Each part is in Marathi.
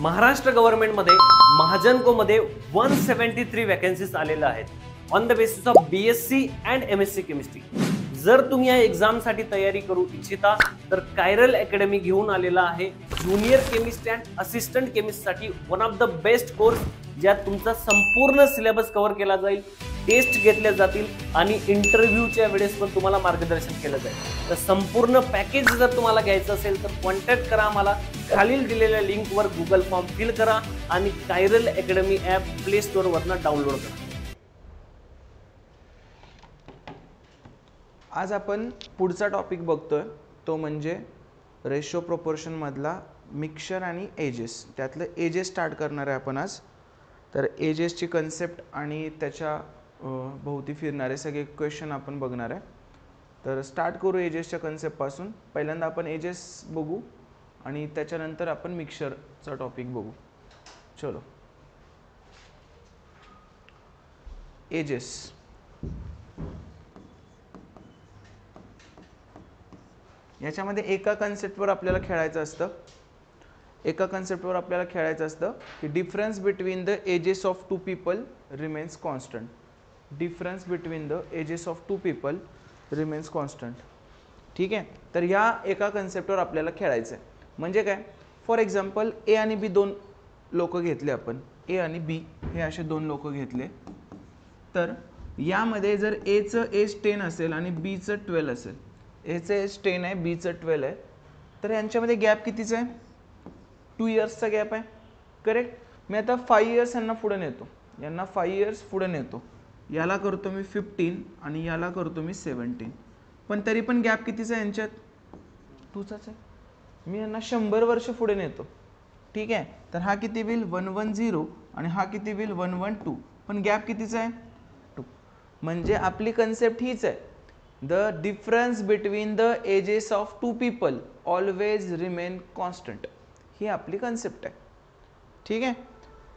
महाराष्ट्र गव्हर्नमेंटमध्ये महाजनको मध्ये 173 वॅकन्सीज आलेल्या आहेत on the basis of BSc and MSc chemistry. जर तुम्ही या एक्झामसाठी तयारी करू इच्छिता तर कायरल अकॅडमी घेऊन आलेला आहे ज्युनियर केमिस्ट अँड असिस्टंट केमिस्टसाठी one of the best course, ज्यात तुमचा संपूर्ण सिलेबस कव्हर केला जाईल, टेस्ट घेतल्या जातील आणि इंटरव्ह्यूच्या वेळेस पण तुम्हाला मार्गदर्शन केलं जाईल. तर संपूर्ण पॅकेज जर तुम्हाला घ्यायचं असेल तर कॉन्टॅक्ट करा आम्हाला. खालील दिलेल्या लिंकवर गुगल फॉर्म फिल करा आणि कायरल अकॅडमी ॲप प्ले स्टोअरवरनं डाउनलोड करा. आज आपण पुढचा टॉपिक बघतोय तो म्हणजे रेशो प्रोपोर्शन मधला मिक्सचर आणि एजेस. त्यातलं एजेस स्टार्ट करणार आहे आपण आज. तर एजेसची कन्सेप्ट आणि त्याच्या भोवती फिरणारे सगळे क्वेश्चन आपण बघणार आहे. तर स्टार्ट करू एजेसच्या कन्सेप्टपासून. पहिल्यांदा आपण एजेस बघू आणि त्याच्यानंतर आपण मिक्सचरचा टॉपिक बघू. चलो, एजेस. याच्यामध्ये एका कन्सेप्टवर आपल्याला खेळायचं असतं की difference between the ages of two people remains constant. Difference between the ages of two people remains constant. ठीक आहे. तर या एका कन्सेप्टवर आपल्याला खेळायचं आहे. म्हणजे काय, फॉर एक्झाम्पल ए आणि बी दोन लोक घेतले आपण. ए आणि बी हे असे दोन लोक घेतले. तर यामध्ये जर एचं एज 10 असेल आणि बीचं 12 असेल, एचं एज 10 आहे, बीचं 12 आहे, तर यांच्यामध्ये गॅप कितीचा आहे? 2 इयर्सचा गॅप आहे. करेक्ट. मी आता 5 इयर्स यांना पुढे नेतो, यांना 5 इयर्स पुढे नेतो. याला करतो मी 15 आणि याला करतो मी 17. पण तरी पण गॅप कितीचा आहे यांच्यात? 2चाच आहे. मी यांना 100 वर्ष पुढे नेतो. ठीक आहे. तर हा किती होईल? 110 आणि हा किती होईल? 112. पण गॅप कितीचा आहे? 2. म्हणजे आपली कन्सेप्ट हीच आहे. The difference between the ages of two people always remain constant. ही आपली कन्सेप्ट आहे. ठीक आहे.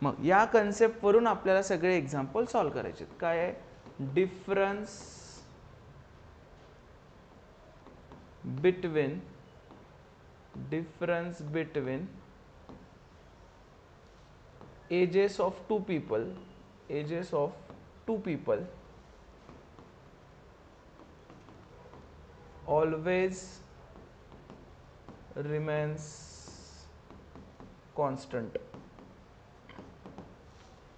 मग या कन्सेप्टवरून आपल्याला सगळे एक्झाम्पल सॉल्व करायचे. काय आहे? Difference between ages of two people always remains constant.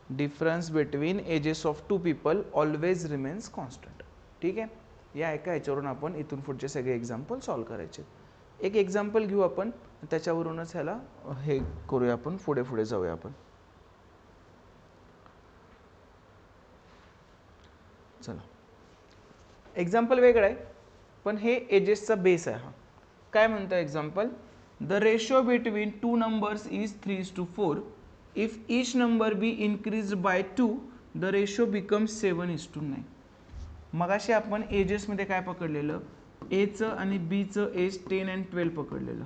Difference between ages of two people always remains constant. ठीक आहे. या एका ह्याच्यावरून आपण इथून पुढचे सगळे एक्झाम्पल सॉल्व करायचे. एक एक्झाम्पल घेऊ आपण, त्याच्यावरूनच ह्याला हे करूया आपण, पुढे जाऊया आपण. चला, एक्झाम्पल वेगळं आहे पण हे एजेसचा बेस आहे. हा काय म्हणतो example? The ratio between two numbers is 3:4. If each number be increase by 2 the ratio becomes 7:9. मगाशी आपण एजेसमध्ये काय पकडलेलं? एचं आणि बीचं एज 10 आणि 12 पकडलेलं.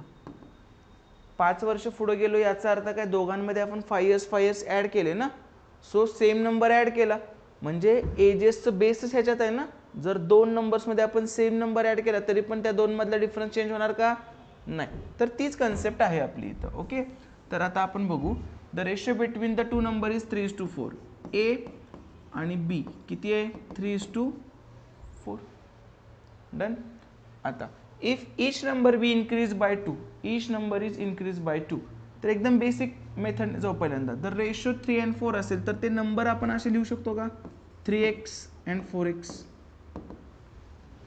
5 वर्ष पुढे गेलो याचा अर्थ काय? दोघांमध्ये आपण 5 इयर्स ॲड केले ना. सो सेम नंबर ॲड केला म्हणजे एजेसचं बेसच ह्याच्यात आहे ना. जर 2 नंबर्समध्ये आपण सेम नंबर ॲड केला तरी पण त्या दोन मधला डिफरन्स चेंज होणार का? नाही. तर तीच कन्सेप्ट आहे आपली इथं. ओके. तर आता आपण बघू. The ratio between the two number is 3:4. A आणि बी किती आहे? 3:4. डन. आता if each number be increase by 2, each number is increase by 2. तर एकदम बेसिक मेथड जाऊ पहिल्यांदा. जर रेशो 3 आणि 4 असेल तर ते नंबर आपण असे लिहू शकतो का? 3x and 4x.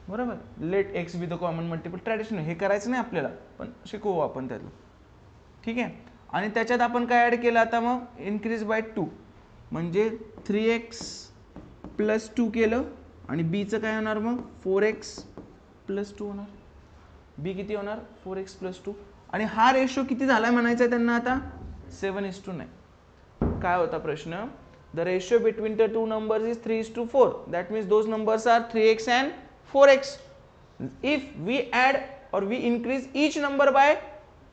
बरोबर. Let x be the common multiple. Traditional हे करायचं नाही आपल्याला, पण शिकवू आपण त्याला. ठीक आहे. आणि त्याच्यात आपण काय ॲड केलं आता? मग इन्क्रीज बाय 2 म्हणजे 3x + 2 केलं आणि बीचं काय होणार? मग 4x + 2 होणार. बी किती होणार? 4x + 2. आणि हा रेशो किती झालाय म्हणायचा आहे त्यांना आता? 7:9. काय होता प्रश्न? The ratio between the two numbers is 3:4. That means those numbers are 3x and 4x. If we add or we increase each number by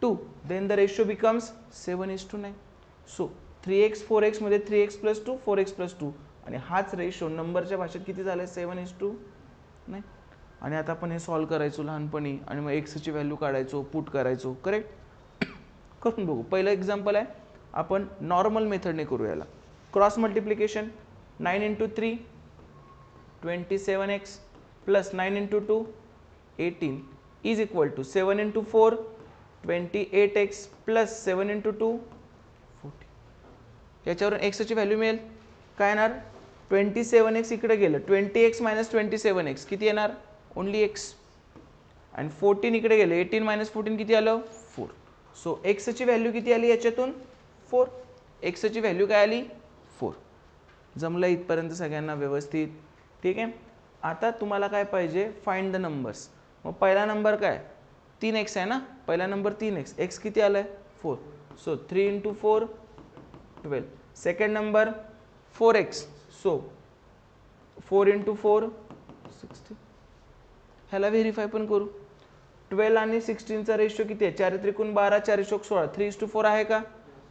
2, then the ratio becomes 7:9. So 3x 4x मध्ये 3x + 2 4x + 2 आणि हाच रेशो नंबरच्या भाषेत किती झाले? 7:9. आणि आता आपण हे सॉल्व करायचो लहानपणी आणि मग x ची व्हॅल्यू काढायचो, पुट करायचो. करेक्ट. करून बघू. पहिलं एक्झाम्पल आहे. आपण नॉर्मल मेथडने करू याला. Cross multiplication 9 into 3 27x plus 9 into 2 18 is equal to 7 into 4 28x plus 7 into 2 40. याच्यावरून एक्सची व्हॅल्यू मिळेल काय येणार 27x इकडे गेलं 20x मायनस 27x किती येणार ओनली x आणि 14 इकडे गेले 18 मायनस 14 किती आलं 4. सो एक्सची व्हॅल्यू किती आली याच्यातून 4. एक्सची व्हॅल्यू काय आली 4. जमलं इथपर्यंत सगळ्यांना व्यवस्थित ठीक आहे. आता तुम्हाला काय पाहिजे फाइंड द नंबर्स. मग पहिला नंबर काय 3x आहे ना पहिला नंबर 3x x किती आलाय 4. So 3 into 4 12. Second number 4x so 4 into 4 16. ह्याला व्हेरीफाय पण करू 12 आणि 16 चा रेशो किती आहे 4 त्रिकोण 12 4 चौक 16 3:4 आहे का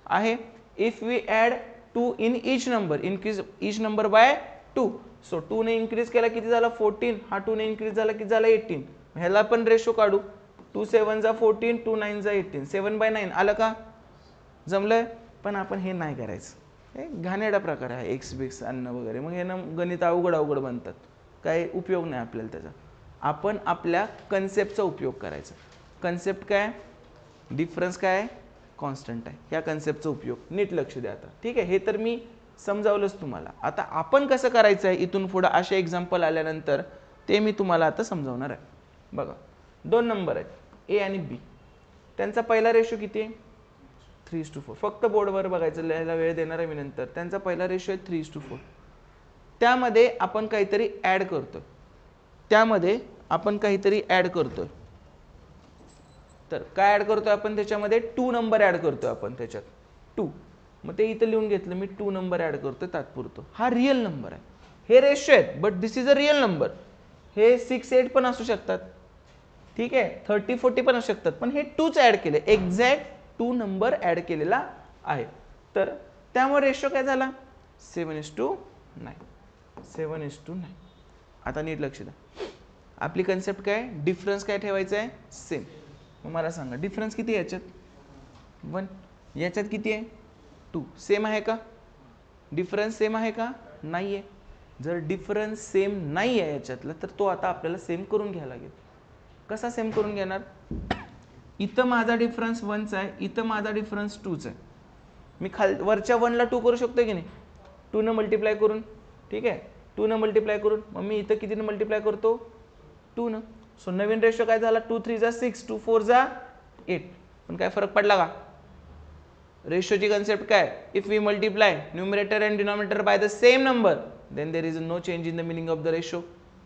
आहे. If we add 2 in each number increase each number by 2 so 2 ने इनक्रीज केला किती झाला 14 हा 2 ने इनक्रीज झाला किती झाला 18. ह्याला पण रेशो काढू 2 7 जा 14 2 9 जा 18 7/9 आलं का जमलंय. पण आपण हे नाही करायचं हे घाणेरडा प्रकार आहे एक्स बिक्स आणणं वगैरे मग हे ना गणित अवघड बनतात काही उपयोग नाही आपल्याला त्याचा. आपण आपल्या कन्सेप्टचा उपयोग करायचा. कन्सेप्ट काय डिफरन्स काय कॉन्स्टंट आहे या कन्सेप्टचा उपयोग नीट लक्ष द्या आता ठीक आहे. हे तर मी समजावलंच तुम्हाला. आता आपण कसं करायचं आहे इथून पुढे असे एक्झाम्पल आल्यानंतर ते मी तुम्हाला आता समजावणार आहे. बघा 2 नंबर आहेत ए आणि बी त्यांचा पहिला रेशो किती आहे 3:4. फक्त बोर्डवर बघायचं लिहायला वेळ देणार आहे मी नंतर. त्यांचा पहिला रेशो आहे 3:4. त्यामध्ये आपण काहीतरी ॲड करतो तर काय ऍड करतोय आपण त्याच्यामध्ये 2 नंबर ऍड करतोय आपण त्याच्यात 2. मग ते इथं लिहून घेतलं मी 2 नंबर ऍड करतोय तात्पुरतं. हा रिअल नंबर आहे हे रेशो आहेत but this is a real number. हे 6 8 पण असू शकतात ठीक आहे 30 40 पण असू शकतात पण हे 2च ऍड केले एक्झॅक्ट 2 नंबर ऍड केलेला आहे. तर त्यामुळे रेशो काय झाला 7:9. आता नीट लक्ष द्या आपली कन्सेप्ट काय डिफरन्स काय ठेवायचा आहे सेम. मग मला सांगा डिफरन्स किती आहे याच्यात 1 याच्यात किती आहे 2 सेम आहे का डिफरन्स सेम आहे का नाही आहे. जर डिफरन्स सेम नाही आहे याच्यातला तर तो आता आपल्याला सेम करून घ्यायला लागेल. कसा सेम करून घेणार इथं माझा डिफरन्स 1चा आहे इथं माझा डिफरन्स 2चा आहे. मी वरच्या 1 ला 2 करू शकतो की नाही 2 न मल्टिप्लाय करून ठीक आहे 2 न मल्टिप्लाय करून मग मी इथं किती न मल्टिप्लाय करतो 2 न. सो नवीन रेशो काय झाला 2 3 जा 6 2 4 जा 8. पण काय फरक पडला का रेशोची कन्सेप्ट काय if we multiply numerator and denominator by the same number then there is no change in the meaning of the ratio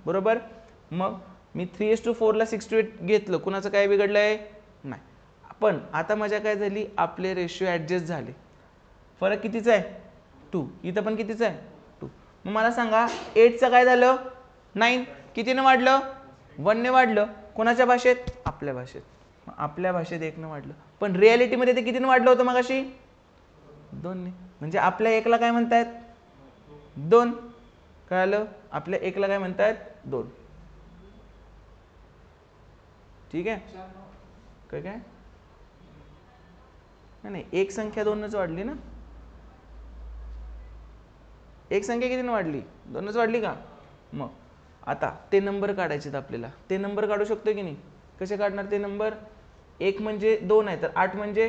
बरोबर. मग मी 3:4 ला 6:8 घेतलं कुणाचं काय बिघडलंय नाही. पण आता मजा काय झाली आपले रेशो ऍडजस्ट झाले. फरक कितीचा आहे 2 इथं पण कितीचा आहे 2. मग मला सांगा 8चं काय झालं 9 कितीने वाढलं 1 ने वाढलं. कोणाच्या भाषेत आपल्या भाषेत. आपल्या भाषेत 1 ने वाढलं पण रियालिटीमध्ये ते कितीने वाढलं होतं मगाशी 2 ने. म्हणजे आपल्या 1 ला काय म्हणतायत 2 काय आलं आपल्या 1 ला काय म्हणतायत 2 ठीक आहे काय काय नाही एक संख्या 2नच वाढली ना एक संख्या कितीने वाढली 2नच वाढली का. मग आता ते नंबर काढायचे आपल्याला ते नंबर काढू शकतो की नाही कसे काढणार ते नंबर 1 म्हणजे 2 आहे तर 8 म्हणजे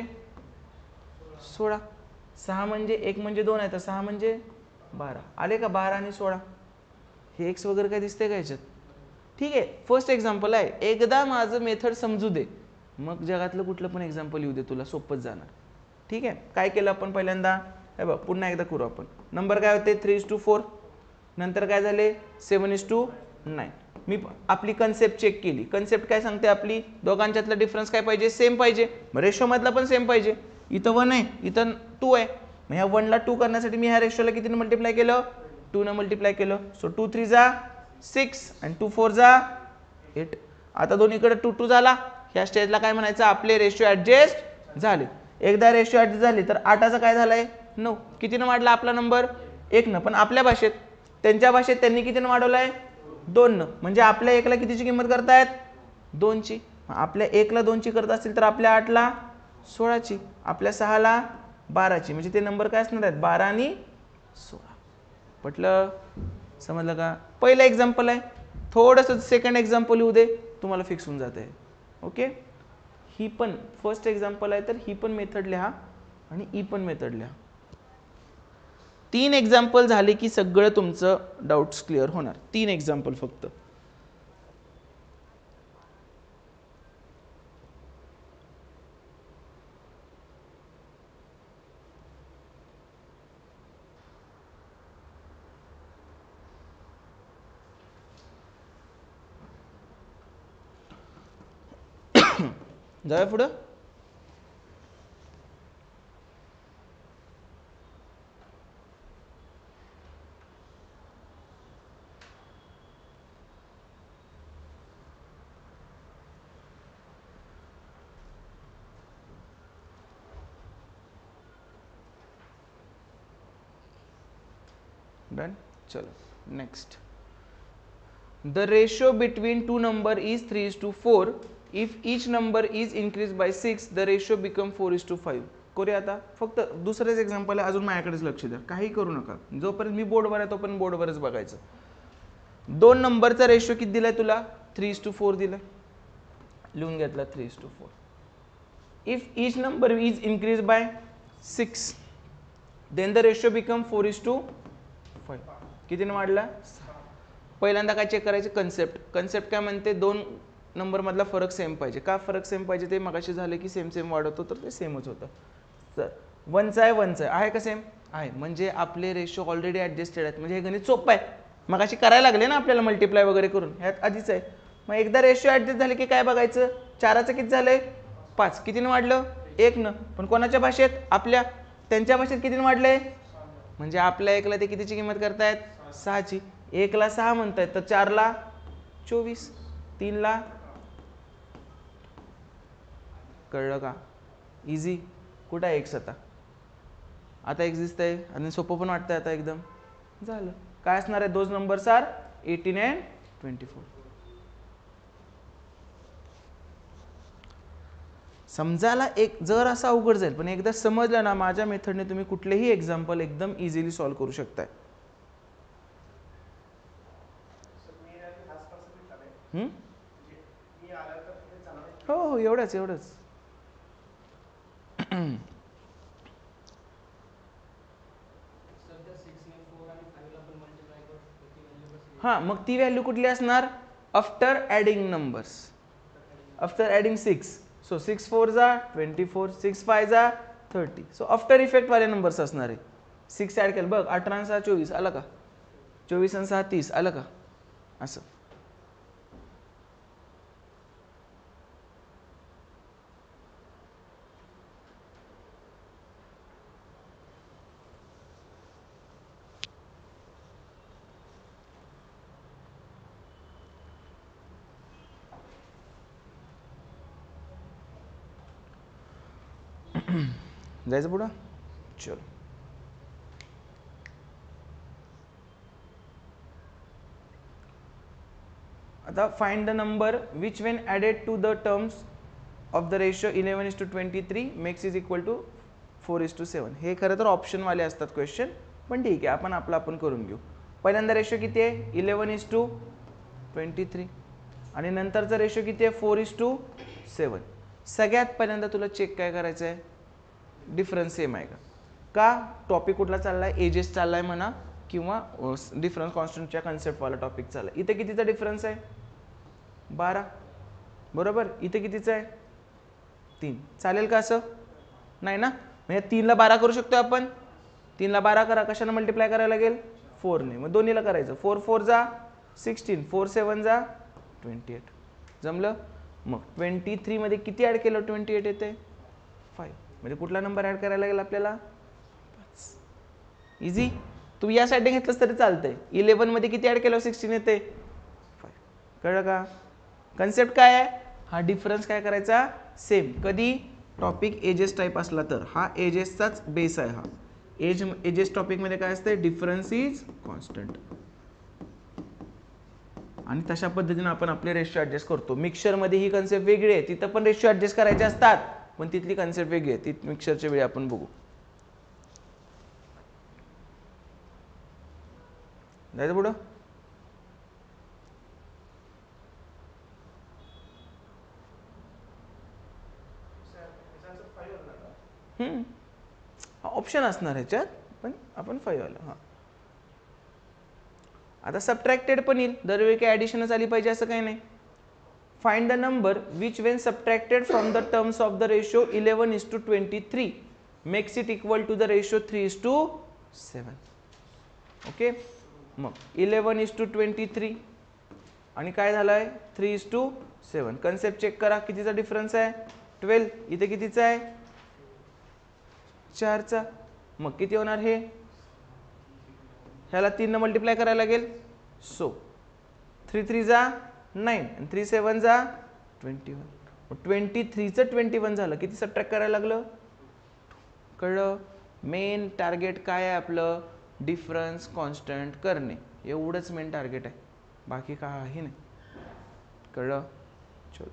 16 6 म्हणजे 1 म्हणजे 2 आहे तर 6 म्हणजे 12 आले का 12 आणि 16. हे एक्स वगैरे काय दिसते का याच्यात ठीक आहे. फर्स्ट एक्झाम्पल आहे एकदा माझं मेथड समजू दे मग जगातलं कुठलं पण एक्झाम्पल येऊ दे तुला सोपंच जाणार ठीक आहे. काय केलं आपण पहिल्यांदा हे बघ पुन्हा एकदा करू आपण. नंबर काय होते 3:4 नंतर काय झाले 7:9. मी आपली कन्सेप्ट चेक केली. कन्सेप्ट काय सांगते आपली दोघांच्यातला डिफरन्स काय पाहिजे सेम पाहिजे मग रेशो मधला पण सेम पाहिजे. इथं 1 आहे इथं 2 आहे मग ह्या 1 ला 2 करण्यासाठी मी ह्या रेशोला कितीने मल्टिप्लाय केलं 2 ने मल्टिप्लाय केलं. सो 2 3 जा 6 आणि 2 4 जा 8. आता दोन्हीकडे 2 2 झाला. ह्या स्टेजला काय म्हणायचं आपले रेशो ऍडजस्ट झाले. एकदा रेशो ऍडजस्ट झाली तर 8चा काय झालाय 9. कितीने वाढला आपला नंबर 1 न. पण आपल्या भाषेत त्यांच्या भाषेत त्यांनी कितीने वाढवलाय 2 न. म्हणजे आपल्या 1 ला कितीची किंमत करतायत 2 ची. आपल्या 1 ला 2 ची करत असतील तर आपल्या 8 ला 16 ची आपल्या 6 ला 12ची, म्हणजे ते नंबर काय असणार आहेत 12 आणि 16. पटलं? समजलं का? पहिलं एक्झाम्पल आहे, थोडंसं सेकंड एक्झाम्पल येऊ दे, तुम्हाला फिक्स होऊन जाते. ओके, ही पण फर्स्ट एक्झाम्पल आहे, तर ही पण मेथड लिहा आणि ही पण मेथड लिहा. 3 एक्झाम्पल झाले की सगळं तुमचं डाऊट्स क्लिअर होणार. 3 एक्झाम्पल फक्त. जाऊया पुढं. डन. चलो next. The ratio between two number is 3:4. If each number is increased by 6, the ratio become 4:5. करूया आता. फक्त दुसरेच एक्झाम्पल आहे, अजून माझ्याकडेच लक्ष द्या, काही करू नका. जोपर्यंत मी बोर्डवर आहे तोपर्यंत बोर्डवरच बघायचं. 2 नंबरचा रेशो किती दिलाय तुला? 3:4 दिलाय. लिहून घेतला 3:4. If each number is increased by 6, then the ratio become 4:5. कितीने वाढला? पहिल्यांदा काय चेक करायचे? कन्सेप्ट काय म्हणते? 2 नंबर मधला फरक सेम पाहिजे. का फरक सेम पाहिजे? ते मगाशी झाले की सेम सेम वाढवतो तर ते सेमच होतं. तर 1चा आहे का सेम आहे, म्हणजे आपले रेशो ऑलरेडी ऍडजस्टेड आहेत. म्हणजे हे गणित सोपं आहे, मगाशी करायला लागले ना आपल्याला मल्टिप्लाय वगैरे करून, ह्यात आधीच आहे. मग एकदा रेशो ऍडजस्ट झाले की काय बघायचं? 4चं किती झालंय? 5. कितीने वाढलं? 1 पण कोणाच्या भाषेत? आपल्या. त्यांच्या भाषेत कितीने वाढलंय? म्हणजे आपल्या 1ला ते कितीची किंमत करतायत? 6ची. 1ला 6 म्हणतायत, तर 4ला 24, 3ला. कळलं का? इझी. कुठं आहे एक्स? आता एक्स दिसतंय आणि सोपं पण वाटतंय आता एकदम. झालं. काय असणार आहे? 2 नंबर्स आर 18 and 24. समजायला एक जर असा अवघड जाईल, पण एकदा समजलं ना माझ्या मेथडने तुम्ही कुठलेही एक्झाम्पल एकदम इझिली सॉल्व्ह करू शकताय. हो, एवढंच. हा, मग ती व्हॅल्यू कुठली असणार? After adding numbers, after adding 6. So 6 4 जा 24, 6 5 जा 30. सो आफ्टर इफेक्ट वाले नंबर्स असणार आहे. 6 ऍड केलं बघ, 18 आणि 6 24 आलं का? 24 आणि 6 30 आलं का? असं. जायचं पुढं. चलो. आता find the number which when added to the terms of the ratio 11:23 makes is equal to 4:7. हे खरं तर ऑप्शनवाले असतात क्वेश्चन, पण ठीक आहे, आपण आपण करून घेऊ. पहिल्यांदा रेशिओ किती आहे? 11:23. आणि नंतरचा रेशिओ किती आहे? 4:7. सगळ्यात पहिल्यांदा तुला चेक काय करायचं आहे? डिफरन्स सेम आहे का? टॉपिक कुठला चाललाय? एजेस चाललाय म्हणा, किंवा डिफरन्स कॉन्स्टंटच्या कन्सेप्टवाला टॉपिक चाललाय. इथे कितीचा डिफरन्स आहे? 12. बरोबर. इथे कितीचा आहे? 3. चालेल का असं? नाही ना. म्हणजे 3ला 12 करू शकतो आपण. 3ला 12 करा. कशाने मल्टिप्लाय करायला लागेल? 4ने. मग दोन्हीला करायचं. 4 4 जा 16, 4 7 जा 28. जमलं? मग 23 मध्ये किती ऍड केलं? 28 येते 5. म्हणजे कुठला नंबर ऍड करायला लागेल आपल्याला? 5. इझी. तू या साईडने घेतलंस तरी चालतंय. 11 मध्ये किती ऍड केलं? 16 येते 5. कळलं का? कन्सेप्ट काय आहे? हा डिफरन्स काय करायचा? सेम. कधी? टॉपिक एजेस टाईप असला तर. हा एजेसचाच बेस आहे. हा एजेस टॉपिक मध्ये काय असते? Difference is constant. आणि तशा पद्धतीने आपण आपले रेशिओ ऍडजस्ट करतो. मिक्सचर मध्ये ही कन्सेप्ट वेगळी आहे, तिथं पण रेशिओ ऍडजस्ट करायचे असतात, पण तिथली कन्सेप्ट वेगळी आहे, ती मिक्सचरच्या वेळी आपण बघू. जायचं पुढं. ऑप्शन असणार ह्याच्यात, पण आपण 5 आलं. हां, आता सबट्रॅक्टेड पण येईल, दरवेळी काही ॲडिशनच आली पाहिजे असं काही नाही. Find the number which when subtracted from the terms of the ratio 11:23 makes it equal to the ratio 3:7. Okay, मग 11:23 आणि काय झालंय 3:7. कन्सेप्ट चेक करा, कितीचा डिफरन्स आहे 12. इथे कितीचा आहे 4चा. मग किती होणार हे, ह्याला 3 ने मल्टिप्लाय करायला लागेल. सो 3 3 जा 9 आणि 3 7 जा 21. 23चं 21 झालं. किती सबट्रॅक्ट करायला लागलं, कळलं. मेन टार्गेट काय आहे आपलं, डिफरन्स कॉन्स्टंट करणे, एवढंच मेन टार्गेट आहे, बाकी काही नाही. कळलं. चलो,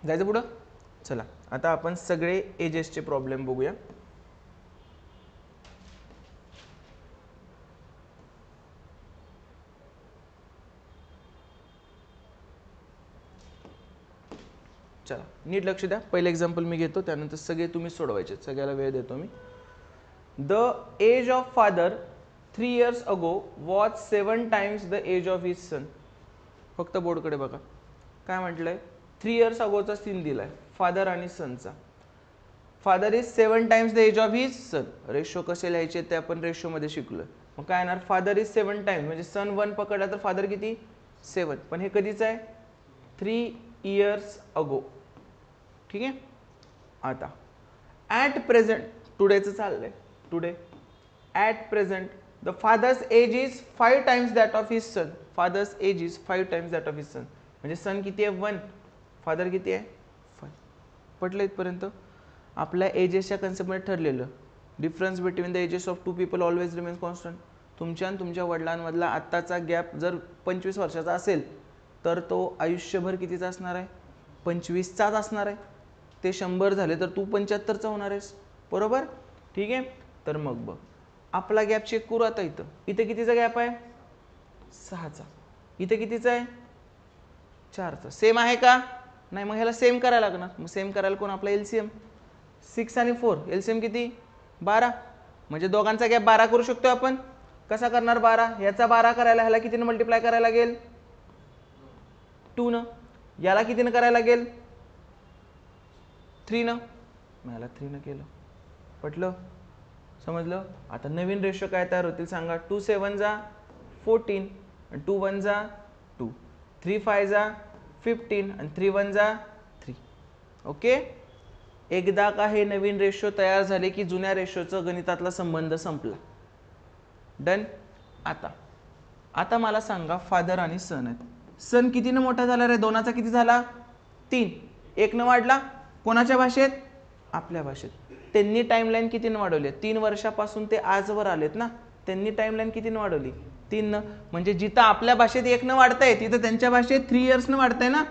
जायचं पुढं. चला, आता आपण सगळे एजेसचे प्रॉब्लेम बघूया. चला, नीट लक्ष द्या. पहिलं एक्झाम्पल मी घेतो, त्यानंतर सगळे तुम्ही सोडवायचे, सगळ्याला वेळ देतो मी. The age of father 3 years ago was 7 times the age of his son. फक्त बोर्डकडे बघा, काय म्हटलंय, 3 years अगोचा सीन दिलाय फादर आणि सनचा. Father is 7 times the age of his son. Ratio कसे लिहायचे ते आपण रेशो मध्ये शिकलोय. मग काय येणार, फादर इज 7 times म्हणजे सन 1 पकडला तर फादर किती 7. पण हे कधीच आहे 3 years अगो. ठीक आहे. आता ॲट प्रेझेंट, टुडेचं चाललंय, today at present the father's age is 5 times that of his son. Father's age is 5 times that of his son म्हणजे सन किती आहे 1, फादर किती आहे 5. पटलं इथपर्यंत. आपल्या एजेसच्या कन्सेप्टमध्ये ठरलेलं, difference between the ages of 2 people always remains constant. तुमच्या आणि तुमच्या वडिलांमधला आत्ताचा गॅप जर 25 वर्षाचा असेल तर तो आयुष्यभर कितीचा असणार आहे 25चाच असणार आहे. ते 100 झाले तर तू 75चा होणार आहेस, बरोबर. ठीक आहे. तर मग बघ, आपला गॅप चेक करू आता. इथं इथे कितीचा गॅप आहे 6चा. इथे कितीचा आहे 4चा. सेम आहे का नाही, मग ह्याला सेम करायला लागणार. मग सेम करायला कोण, आपला एलसीएम. 6 आणि 4 एलसीएम किती 12. म्हणजे दोघांचा गॅप 12 करू शकतो आपण. कसा करणार 12, ह्याचा 12 करायला ह्याला कितीने मल्टिप्लाय करायला लागेल 2 न. याला कितीने करायला लागेल 3 न. मी याला 3 न केलं. पटलं, समजलं. आता नवीन रेशो काय तयार होतील सांगा. 2 7 जा 14 आणि 2 1 जा 2, 3 5 जा 15 आणि 3 1 जा 3. ओके. एकदा का हे नवीन रेशो तयार झाले की जुन्या रेशोचा गणितातला संबंध संपला. डन. आता मला सांगा, फादर आणि सन आहेत. सन कितीनं मोठा झाला रे, 2चा किती झाला 3, 1 न वाढला. कोणाच्या भाषेत, आपल्या भाषेत. त्यांनी टाइमलाईन कितीनं वाढवली, 3 वर्षापासून ते आजवर आलेत ना, त्यांनी टाइमलाईन कितीनं वाढवली 3 न. म्हणजे जिथं आपल्या भाषेत 1 न वाढतंय तिथं त्यांच्या भाषेत 3 years न वाढतंय ना,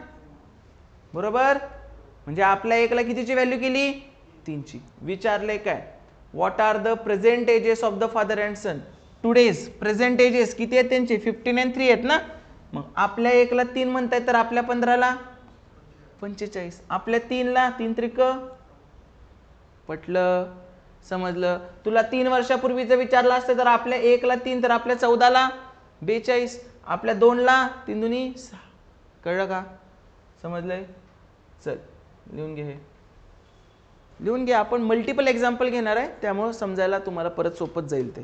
बरोबर. म्हणजे आपल्या 1ला कितीची व्हॅल्यू केली 3ची. विचारले काय, what are the present ages of the father and son. Today's present ages किती आहेत त्यांचे 15 आणि 3 आहेत ना. मग आपल्या 1ला 3 म्हणताय तर आपल्या 15ला 45. आपल्या 3ला 3 त्रिक. पटलं. समजलं? तुला 3 वर्षापूर्वीचं विचारलं असतं तर आपल्या 1 ला 3 तर आपल्या 14 ला 42, आपल्या 2 ला 3 दुनी 6. कळलं का? समजलंय? चल लिहून घे, हे लिहून घे. आपण मल्टिपल एक्झाम्पल घेणार आहे, त्यामुळं समजायला तुम्हाला परत सोपंच जाईल ते.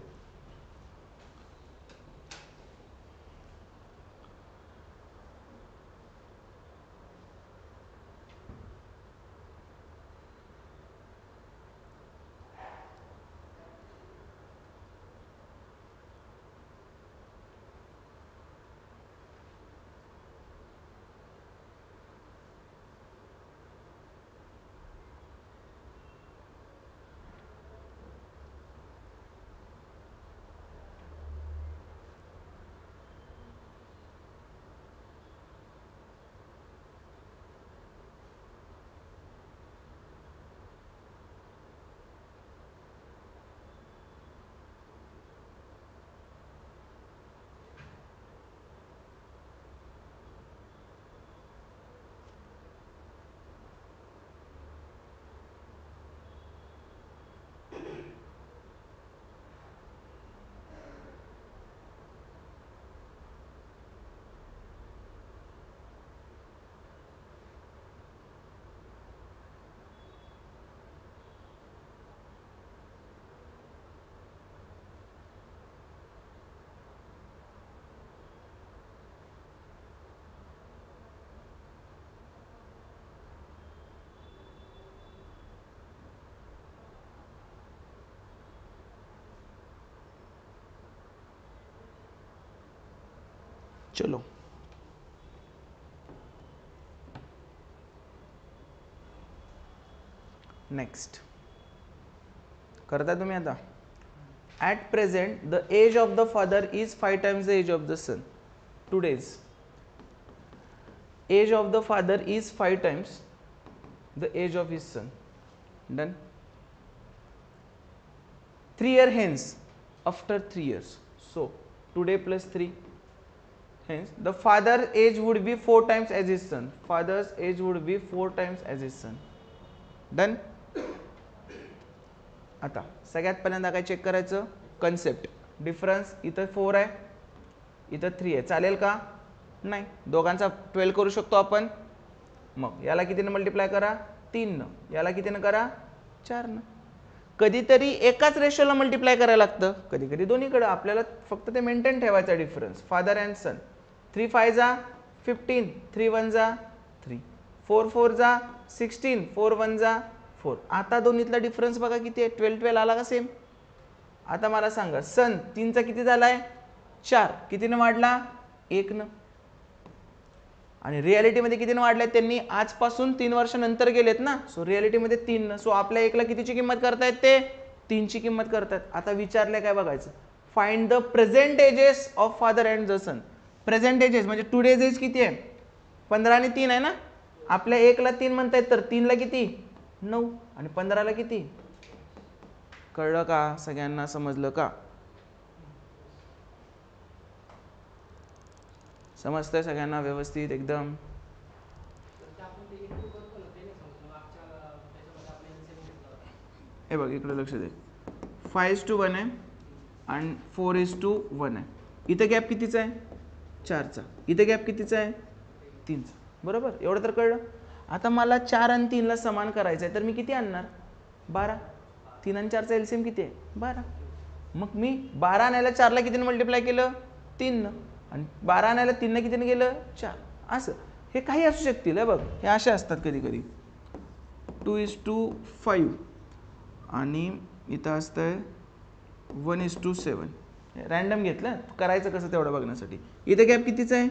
चलो नेक्स्ट करता तुम्ही आता. At present the age of the father is 5 times the age of the son. Today's age of the father is 5 times the age of his son. Done. 3 years hence, after 3 years, so today plus 3, hence the father's age would be 4 times as his son. Father's age would be 4 times as his son. Done. आता सगळ्यात पहिल्यांदा काय चेक करायचं, कन्सेप्ट. डिफरन्स इथं 4 आहे, इथं 3 आहे, चालेल का? नाही. दोघांचा 12 करू शकतो आपण. मग याला कितीने मल्टिप्लाय करा? 3 न. याला कितीने करा? 4 न. कधीतरी एकाच रेशोला मल्टिप्लाय करायला लागतं, कधी कधी दोन्हीकडे. आपल्याला फक्त ते मेंटेन ठेवायचा डिफरन्स. फादर अँड सन. 3 5 जा 15, 3 1 जा 3, 4 4 जा 16, 4 1 जा 4. आता दोन्हीतला डिफरन्स बघा किती आहे, 12 12 आला का सेम. आता मला सांगा, सन 3 चा किती झालाय? 4. कितीने वाढला? 1 न. आणि रियालिटीमध्ये कितीने वाढलाय? त्यांनी आजपासून 3 वर्षानंतर गेलेत ना, सो रियालिटीमध्ये 3 न. सो आपल्या 1 ला कितीची किंमत करतायत ते? 3 ची किंमत करतायत. आता विचारले काय बघायचं, find the present ages of father and the son. Present ages म्हणजे टुडेज एज किती आहे? 15 आणि 3 आहे ना. आपल्या 1 ला 3 म्हणतायत, तर 3 ला किती? 9. आणि 15 ला किती? कळलं का? सगळ्यांना समजलं का? समजतंय सगळ्यांना व्यवस्थित एकदम? हे बघ इकडे लक्ष दे. 5:1 आहे आणि 4:1 आहे. इथं गॅप कितीचा आहे? 4चा. इथं गॅप कितीचा आहे? 3चा. बरोबर, एवढं तर कळलं. आता मला 4 आणि 3 ला समान करायचं आहे, तर मी किती आणणार? 12. 3 आणि 4चा एलसीएम किती आहे? 12. मग मी 12 आणायला 4 ला कितीने मल्टिप्लाय केलं? 3 न. आणि 12 आणायला 3 ने कितीने गेलं? 4. असं हे काही असू शकतील. हे बघ, हे असे असतात कधी कधी. 2:5 आणि इथं असतंय 1:7. रॅन्डम घेतलं, करायचं कसं तेवढं बघण्यासाठी. इथे गॅप कितीचा आहे?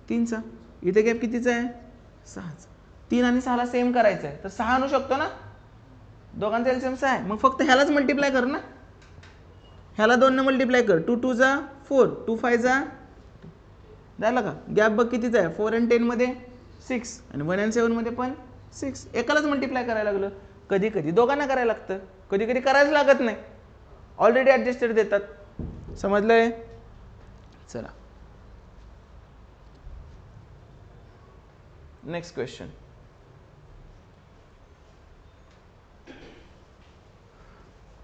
3चा. इथे गॅप कितीचा आहे? 6चा. 3 आणि 6 ला सेम करायचं आहे, तर 6 आणू शकतो ना. दोघांचा एलसीएम 6 आहे. मग फक्त ह्यालाच मल्टिप्लाय कर ना. ह्याला 2 ने मल्टिप्लाय कर. 2 2 जा 4, 2 5 जा. झालं का? गॅप बघ कितीचा आहे? 4 आणि 10 मध्ये 6 आणि 1 आणि 7 मध्ये पण 6. एकालाच मल्टिप्लाय करायला लागलं. कधी कधी दोघांना करायला लागतं, कधी कधी करायला लागत नाही. ऑलरेडी ॲडजस्टेड देतात. समजलंय? चला नेक्स्ट क्वेश्चन.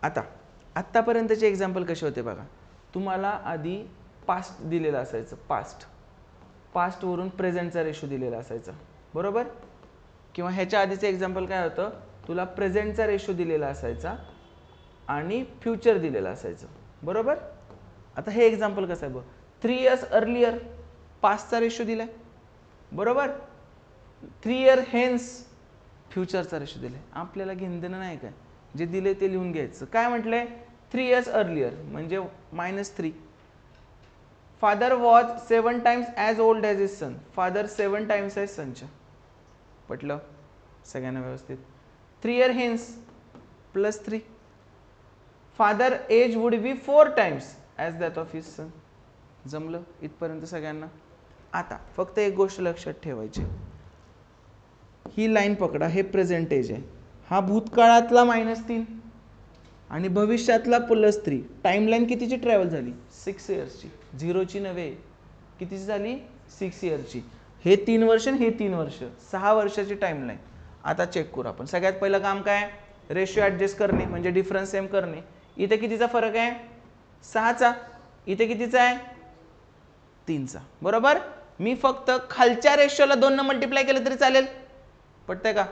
आता आत्तापर्यंतचे एक्झाम्पल कसे होते बघा, तुम्हाला आधी पास्ट दिलेलं असायचं, पास्टवरून प्रेझेंटचा रेशो दिलेला असायचा बरोबर, किंवा ह्याच्या आधीचं एक्झाम्पल काय होतं, तुला प्रेझेंटचा रेशो दिलेला असायचा आणि फ्युचर दिलेलं असायचं बरोबर. आता हे एक्झाम्पल कसं आहे बघ, 3 years अर्लियर पास्टचा रेशो दिलाय बरोबर, 3 year हेन्स फ्युचरचा रेशो दिलाय. आपल्याला घेणं देणं नाही काय, जे दिले ते लिहून घ्यायचं. काय म्हटलंय, 3 years अर्लियर म्हणजे -3. Father was 7 times as old as his son, father 7 times आहे सनच्या. पटलं सगळ्यांना व्यवस्थित. 3 year hence +3. Father age would be 4 times as that of his son. जमलं इथपर्यंत सगळ्यांना. आता फक्त एक गोष्ट लक्षात ठेवायची, ही लाईन पकडा, हे प्रेझेंट एज आहे, हा भूतकाळातला -3 आणि भविष्यातला +3. टाइमलाईन कितीची ट्रॅव्हल झाली, 6 yearsची, 0ची नव्हे, कितीची झाली, 6 yearsची. हे 3 वर्ष आणि हे 3 वर्ष, 6 वर्षाची टाइमलाईन. आता चेक करू आपण. सगळ्यात पहिलं काम काय, रेशिओ ॲडजस्ट करणे म्हणजे डिफरन्स सेम करणे. इथे कितीचा फरक आहे, 6चा. इथे कितीचा आहे, 3चा बरोबर. मी फक्त खालच्या रेशोला 2 ने मल्टिप्लाय केलं तरी चालेल, पटतंय का.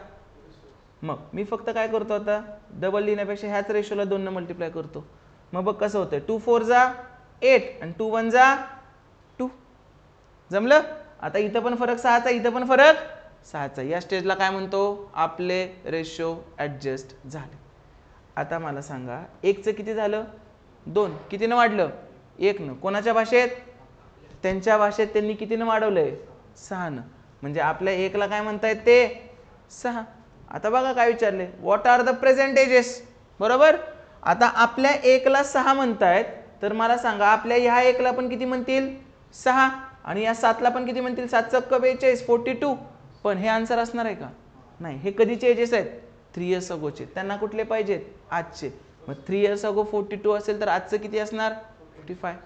मग मी फक्त काय करतो, आता डबल लिहिण्यापेक्षा ह्याच रेशोला 2 ने मल्टिप्लाय करतो. मग बघ कसं होतंय, 2 4 जा 8 आणि 2 1 जा 2. जमलं. आता इथं पण फरक 6चा, इथं पण फरक 6चा. या स्टेजला काय म्हणतो, आपले रेशो ॲडजस्ट झाले. आता मला सांगा, 1चं किती झालं, 2. कितीनं वाढलं, 1नं. कोणाच्या भाषेत, त्यांच्या भाषेत त्यांनी कितीनं वाढवलंय, 6नं. म्हणजे आपल्या 1ला काय म्हणतायत ते, 6. आता बघा काय विचारले, what are the present ages बरोबर. आता आपल्या 1ला 6 म्हणतायत, तर मला सांगा आपल्या ह्या 1ला पण किती म्हणतील, 6, आणि या 7ला पण किती म्हणतील, 7 × 42 42. पण हे आन्सर असणार आहे का, नाही. हे कधीचे एजेस आहेत, 3 years अगोचे. त्यांना कुठले पाहिजेत, आजचे. मग 3 years अगो 42 असेल तर आजचं किती असणार, 45.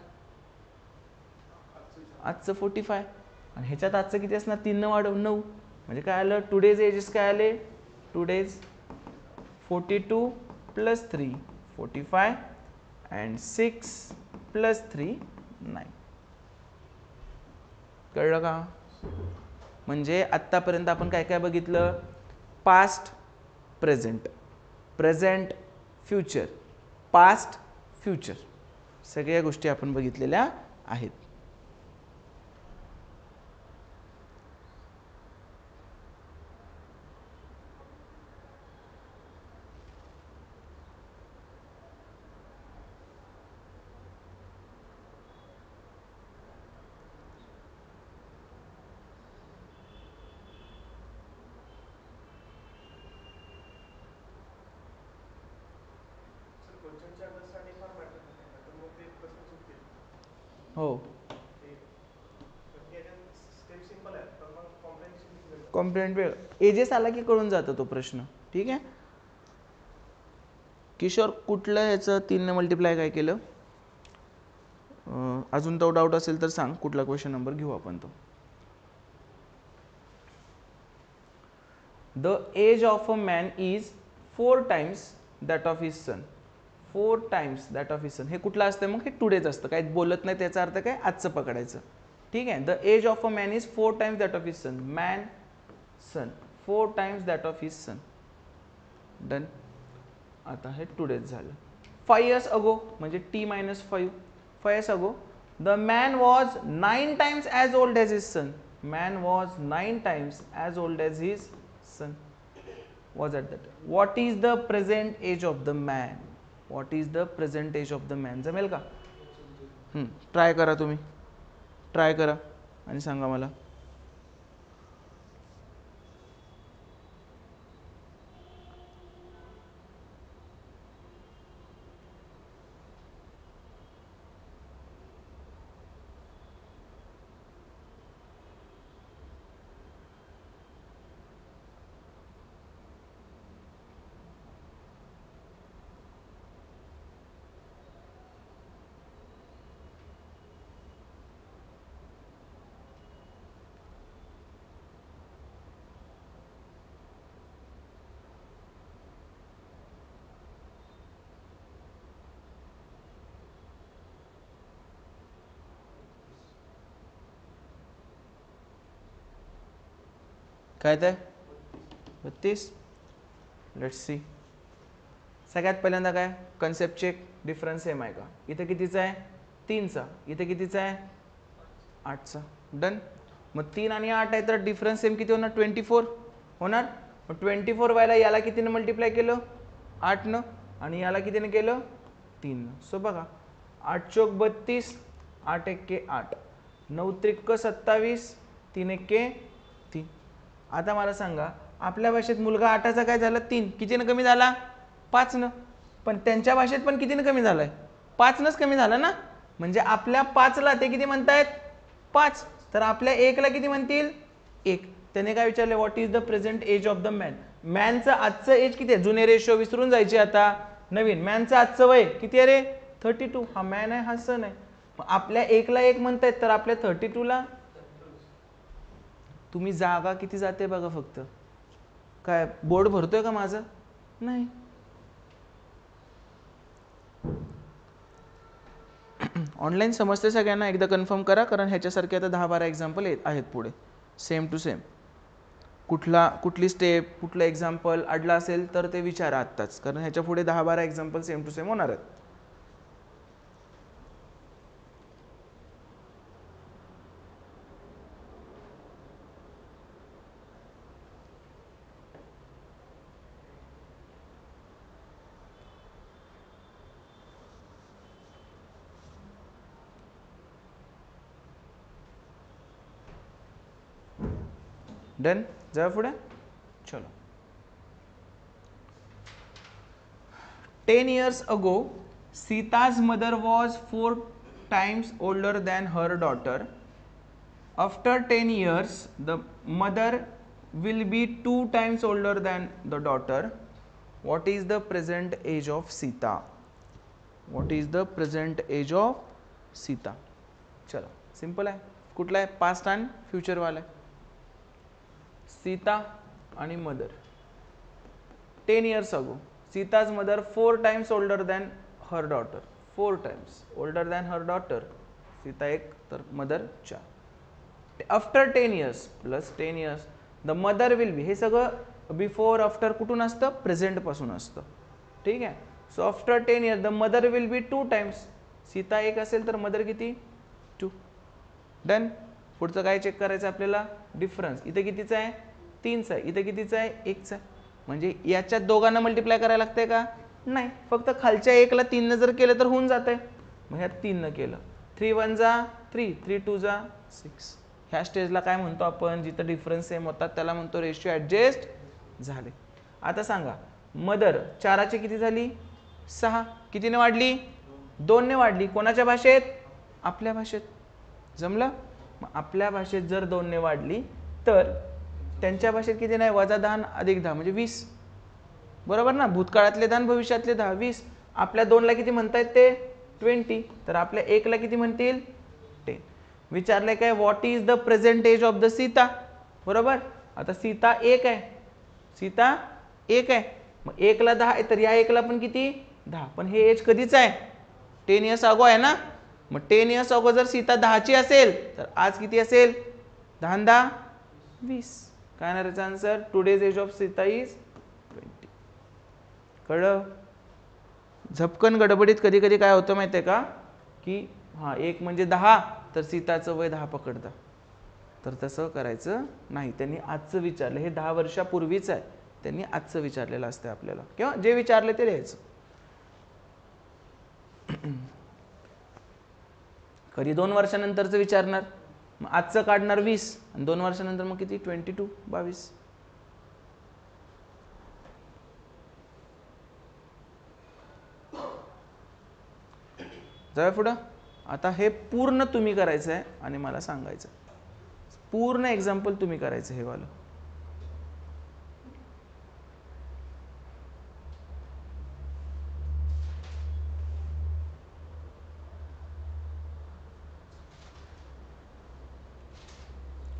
आजचं 45 आणि ह्याच्यात आजचं किती असणार, 3 ने वाढव 9. म्हणजे काय आलं, टुडेज एजेस काय आले, टुडेज 42 + 3 45 and 6 + 3 9. कळलं का. म्हणजे आत्तापर्यंत आपण काय काय बघितलं, past present, present future, past future, सगळ्या गोष्टी आपण बघितलेल्या आहेत. हो, कॉम्प्रेंड वेळ एजेस आला की कळून जातो तो प्रश्न. ठीक आहे किशोर, कुठलं ह्याचं 3 ने मल्टिप्लाय काय केलं, अजून तो डाऊट असेल तर सांग, कुठला क्वेश्चन नंबर घेऊ आपण तो. The age of a man is 4 times that of his son. 4 times that of his son. हे कुठलं असतं मग, हे टुडेच असतं, काही बोलत नाही, त्याचा अर्थ काय, आजचं पकडायचं. ठीक आहे. The age of a man is 4 times that of his son. Man son 4 times that of his son. Done. आता हे टुडेच झालं. 5 years अगो म्हणजे t - 5. 5 years ago the man was 9 times as old as his son. Man was 9 times as old as his sun. was at that. What is the present age of the man? What is the present age of the man? जमेल का. ट्राय करा, तुम्ही ट्राय करा आणि सांगा मला. काय ते 32. Let's see. सगळ्यात पहिल्यांदा काय कन्सेप्ट चेक, डिफरन्स सेम आहे का. इथे कितीचा आहे 3चा, इथे कितीचा आहे 8चा. डन. मग 3 आणि 8 आहे तर डिफरन्स सेम किती होणार 24 होणार. मग 24 व्हायला याला कितीने मल्टिप्लाय केलं 8 आणि याला कितीने केलं 3. सो बघा 8 चौक 32, 8 एक्के 8, 9 त्रिक 27, 3 एक्के 3. आता मला सांगा आपल्या भाषेत मुलगा 8चा काय झाला 3, कितीने कमी झाला 5. पण त्यांच्या भाषेत पण कितीने कमी झालाय 5नच कमी झाला ना. म्हणजे आपल्या 5ला ते किती म्हणतायत 5, तर आपल्या 1ला किती म्हणतील 1. त्याने काय विचारले what is the present age of the man. मॅनचं आजचं एज किती आहे. जुने रेशो विसरून जायचे आता नवीन. मॅनचं आजचं वय किती आहे रे 32. हा मॅन आहे हा सन आहे. आपल्या 1ला 1 म्हणतायत तर आपल्या 32ला. तुम्ही जागा किती जाते बघा फक्त. काय बोर्ड भरतोय का माझं नाही. ऑनलाईन समजते सगळ्यांना. एकदा कन्फर्म करा कारण ह्याच्यासारखे आता 10-12 एक्झाम्पल आहेत पुढे सेम टू सेम. कुठली स्टेप कुठलं एक्झाम्पल अडला असेल तर ते विचारा आत्ताच कारण ह्याच्या पुढे 10-12 एक्झाम्पल सेम टू सेम होणार आहेत. डन. जाऊया पुढे. चलो. 10 years ago, Sita's mother was 4 times older than her daughter. After 10 years, the mother will be 2 times older than the daughter. What is the present age of Sita? What is the present age of Sita? चलो सिंपल आहे. कुठला आहे पास्ट आणि फ्युचर वाला आहे. सीता आणि mother 10 years ago. Sita's mother 4 times older than her daughter. 4 times older than her daughter. Sita 1 तर mother 4. After 10 years plus 10 years the mother will be. हे सगळं बिफोर आफ्टर कुठून असतं प्रेझेंट पासून असतं. ठीक आहे. So after 10 years the mother will be 2 times. Sita 1 असेल तर मदर किती 2. डन. पुढचं काय चेक करायचं आपल्याला डिफरन्स. इथे कितीचा आहे 3चा आहे, इथे कितीचा आहे 1चा आहे. म्हणजे याच्यात दोघांना मल्टिप्लाय करायला लागतंय का नाही. फक्त खालच्या 1ला 3 जर केलं तर होऊन जातंय. मग ह्यात 3 केलं. 3 1 जा 3, 3 2 जा 6. ह्या स्टेजला काय म्हणतो आपण जिथं डिफरन्स सेम होतात त्याला म्हणतो रेशिओ ऍडजस्ट झाले. आता सांगा मदर 4ची किती झाली 6, कितीने वाढली 2ने वाढली. कोणाच्या भाषेत आपल्या भाषेत. जमलं. मग आपल्या भाषेत जर 2ने वाढली तर त्यांच्या भाषेत किती नाही -10 अधिक 10 म्हणजे 20. बरोबर ना. भूतकाळातले 10 भविष्यातले 10 20. आपल्या 2ला किती म्हणतायत ते 20. तर आपल्या 1ला किती म्हणतील 10. विचारले काय what is the present age of the Sita. बरोबर. आता सीता 1 आहे. सीता 1 आहे. मग 1ला 10 आहे तर या 1ला पण किती 10. पण हे एज कधीच आहे 10 years अगो आहे ना. मग 10 years अगो जर सीता 10ची असेल तर आज किती असेल 10 10 20. काय येणार याचा answer today's age of Sita is 20. कळलं. झपकन गडबडीत कधी कधी काय होतं माहिती आहे का की हा 1 म्हणजे 10 तर सीताचं वय 10 पकडता. तर तसं करायचं नाही. त्यांनी आजचं विचारलं. हे 10 वर्षापूर्वीच आहे. त्यांनी आजचं विचारलेलं असतं आपल्याला किंवा जे विचारले ते लिहायचं. कधी 2 वर्षानंतरचं विचारणार मग आजचं काढणार 20 आणि 2 वर्षानंतर मग किती 22 22. जाऊया पुढं. आता हे पूर्ण तुम्ही करायचं आहे आणि मला सांगायचं. पूर्ण एक्झाम्पल तुम्ही करायचं हे वालं.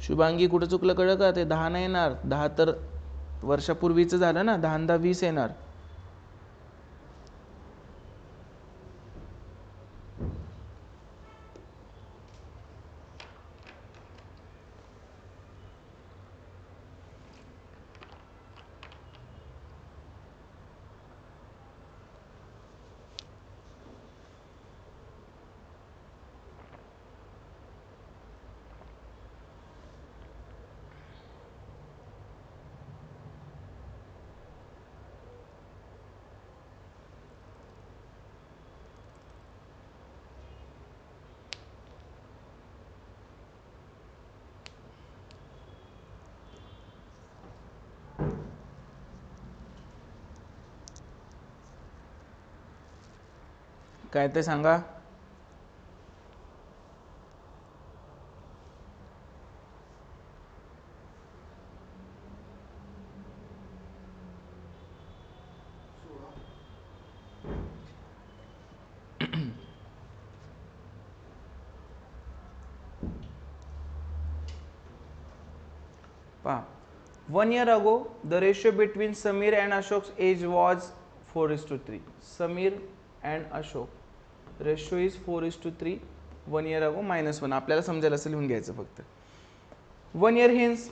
शुभांगी कुठं चुकलं कळलं का. ते 10 नाही येणार. 10 तर वर्षापूर्वीचं झालं ना. 10 10 20 येणार. काय ते सांगा. पहा, 1 year ago the ratio between Samir and Ashok's age was 4:3. Samir and Ashok ratio is 4:3. 1 year ago -1. आपल्याला समजायला असं लिहून घ्यायचं फक्त. 1 year hence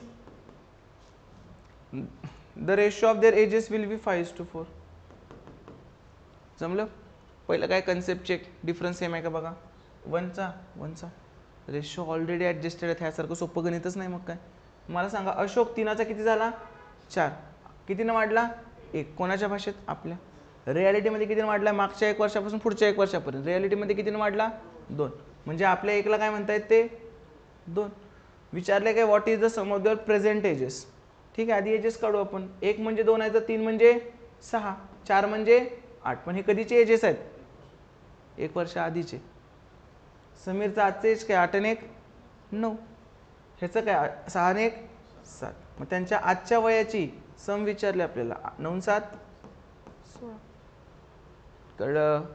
the ratio of their ages will be 5:4. जमलं. पहिलं काय कन्सेप्ट चेक, डिफरन्स सेम आहे का बघा. 1चा रेशो ऑलरेडी ॲडजस्टेड आहे, ह्यासारखं सोपं गणितच नाही. मग काय मला सांगा, अशोक 3चा किती झाला 4, कितीनं वाढला 1. कोणाच्या भाषेत आपल्या. रियालिटीमध्ये कितीनं वाढला, मागच्या 1 वर्षापासून पुढच्या 1 वर्षापर्यंत. रियालिटीमध्ये कितीनं वाढला 2. म्हणजे आपल्या 1ला काय म्हणतायत ते 2. विचारले काय, what is the sum of your present ages. ठीक आहे, आधी एजेस काढू आपण. 1 म्हणजे 2 आहे, तर 3 म्हणजे 6, 4 म्हणजे 8. पण हे कधीचे एजेस आहेत, 1 वर्ष आधीचे. समीरचा आजचे एज काय, 8 आणि 1 9. ह्याचं काय, 6 आणि 1 7. मग त्यांच्या आजच्या वयाची सम विचारले आपल्याला. 9 7 16. कळलं.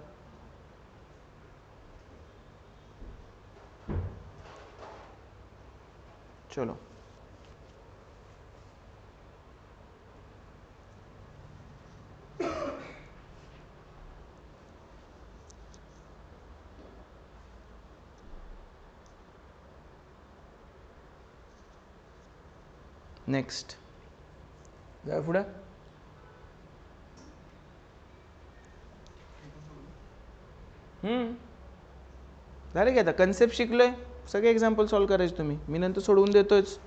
चलो नेक्स्ट जाऊ पुढं. झालं की आता कन्सेप्ट शिकलोय, सगळे एक्झाम्पल सॉल्व करायचे तुम्ही. मी नंतर सोडवून देतोच.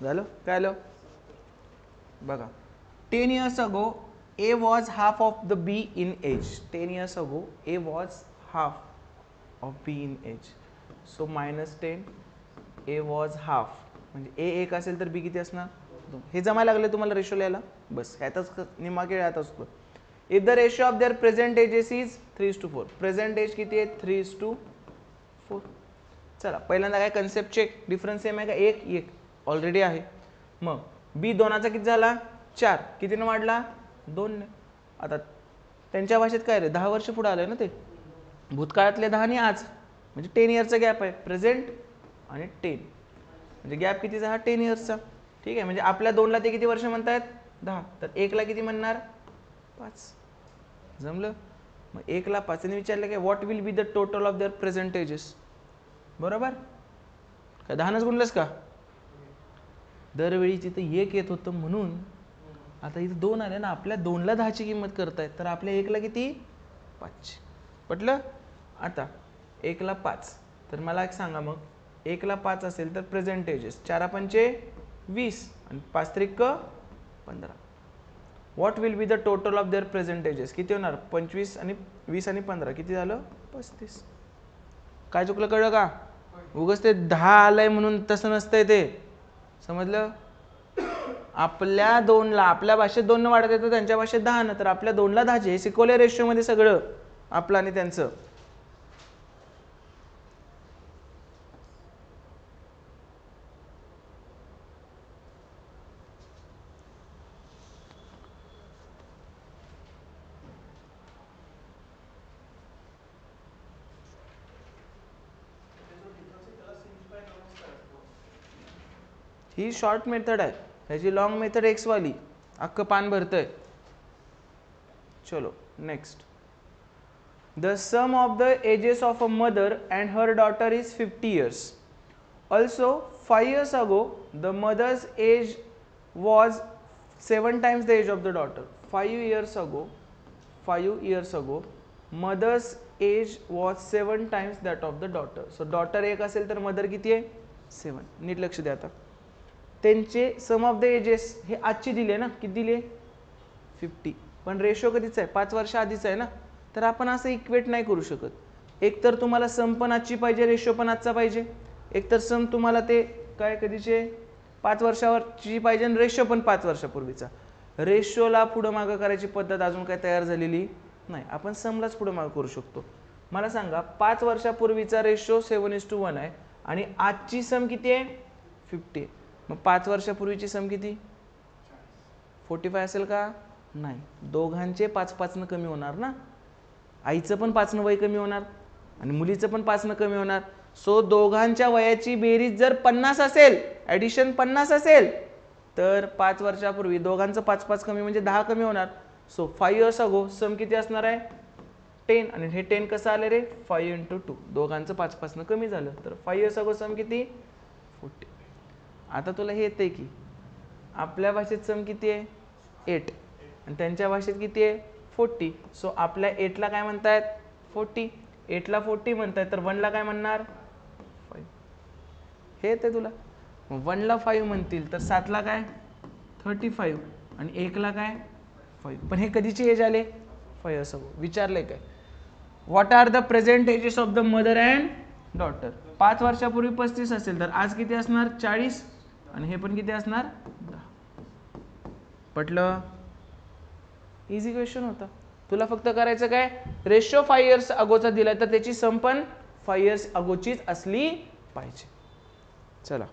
झालं काय आलं बघा. 10 years ago A was half of the B in age. 10 years ago A was half of B in age. So -10 A was half. म्हणजे A 1 असेल तर B किती असणार 2. हे जमायला लागले तुम्हाला रेशो लिहायला. बस ह्यातच निम्मा खेळ ह्यात असतो. If the ratio of their present ages is 3:4. Present age किती आहे 3:4. चला पहिल्यांदा काय कन्सेप्ट चेक. डिफरन्स सेम आहे का 1 1 ऑलरेडी आहे. मग बी 2चा किती झाला 4. कितीनं वाढला 2 ने. आता त्यांच्या भाषेत काय रे 10 वर्ष पुढे आलंय ना ते. भूतकाळातले 10 आणि आज म्हणजे 10 इयरचा गॅप आहे. प्रेझेंट आणि 10 म्हणजे गॅप कितीचा हा 10 इयर्सचा. ठीक आहे. म्हणजे आपल्या 2ला ते किती वर्ष म्हणतायत 10. तर 1ला किती म्हणणार 5. जमलं. मग 1ला 5 ने विचारलं काय what will be the total of their present ages. बरोबर काय 10नच गुणलंस का. दरवेळी तिथं 1 येत होतं म्हणून आता इथं 2 आले ना. आपल्या 2ला 10ची किंमत करतायत तर आपल्या 1ला किती 5. पटलं. आता 1ला 5 तर मला एक सांगा मग 1ला 5 असेल तर प्रेझेंट एजेस 4 पंचे 20 आणि 5 त्रिक 15. What will be the total of their present ages. किती होणार 25 आणि 20 आणि 15 किती झालं 35. काय चुकलं कळलं का. उगाच ते 10 आलंय म्हणून तसं नसतंय ते. समजलं. आपल्या 2ला आपल्या भाषेत 2 न वाढत येतं त्यांच्या भाषेत 10 न. तर आपल्या 2ला 10चे हे शिकवले रेशो मध्ये सगळं आपलं आणि त्यांचं. ही शॉर्ट मेथड आहे, ह्याची लॉंग मेथड एक्स वाली, अख्खं पान भरतंय. चलो next. The sum of the ages of a mother and her daughter is 50 years. Also, 5 years ago, the mother's age was 7 times the age of the daughter. 5 years ago, mother's age was 7 times that of the daughter. So, daughter एक असेल तर mother किती आहे? 7. नीट लक्ष द्या आता. त्यांचे सम ऑफ द एजेस हे आजची दिले ना, किती दिले? 50. पण रेशो कधीच आहे? 5 वर्ष आधीच आहे ना. तर आपण असं इक्वेट नाही करू शकत. एक तर तुम्हाला सम पण आजची पाहिजे, रेशो पण आजचा पाहिजे. एक तर सम तुम्हाला ते काय कधीचे 5 वर्षावरची पाहिजे आणि रेशो पण 5 वर्षापूर्वीचा. रेशोला पुढं मागं करायची पद्धत अजून काय तयार झालेली नाही. आपण समलाच पुढं मागं करू शकतो. मला सांगा 5 वर्षापूर्वीचा रेशो 7:1 आहे आणि आजची सम किती आहे? 50. मग 5 वर्षापूर्वीची सम किती? 45 असेल का? नाही. दोघांचे 5-5 न कमी होणार ना. आईचं पण 5 न वय कमी होणार आणि मुलीचं पण 5 न कमी होणार. सो दोघांच्या वयाची बेरीज जर 50 असेल, ॲडिशन 50 असेल, तर 5 वर्षापूर्वी दोघांचं 5-5 कमी म्हणजे 10 कमी होणार. सो 5 years ago सम किती असणार आहे? 10. आणि हे 10 कसं आलं रे? 5 into 2. दोघांचं 5-5 न कमी झालं तर 5 years ago सम किती? 40. आता तुला हे येतंय की आपल्या भाषेत सम किती आहे? 8 आणि त्यांच्या भाषेत किती आहे? 40. सो आपल्या 8ला काय म्हणतायत? 40. 8ला 40 म्हणतायत तर 1ला काय म्हणणार? 5. हे येते तुला. 1ला 5 म्हणतील तर 7ला काय? 35 आणि 1ला काय? 5. पण हे कधीचे एज आले? 5 years ago. विचारलंय काय? What are the present ages of the mother and daughter? 5 वर्षापूर्वी 35 असेल तर आज किती असणार? 40 आणि हे पण किती असणार? 10. पटलं? इझी क्वेश्चन होता. तुला फक्त करायचं काय? रेशो 5 years अगोचा दिला तर त्याची सम पण 5 years अगोचीच असली पाहिजे. चला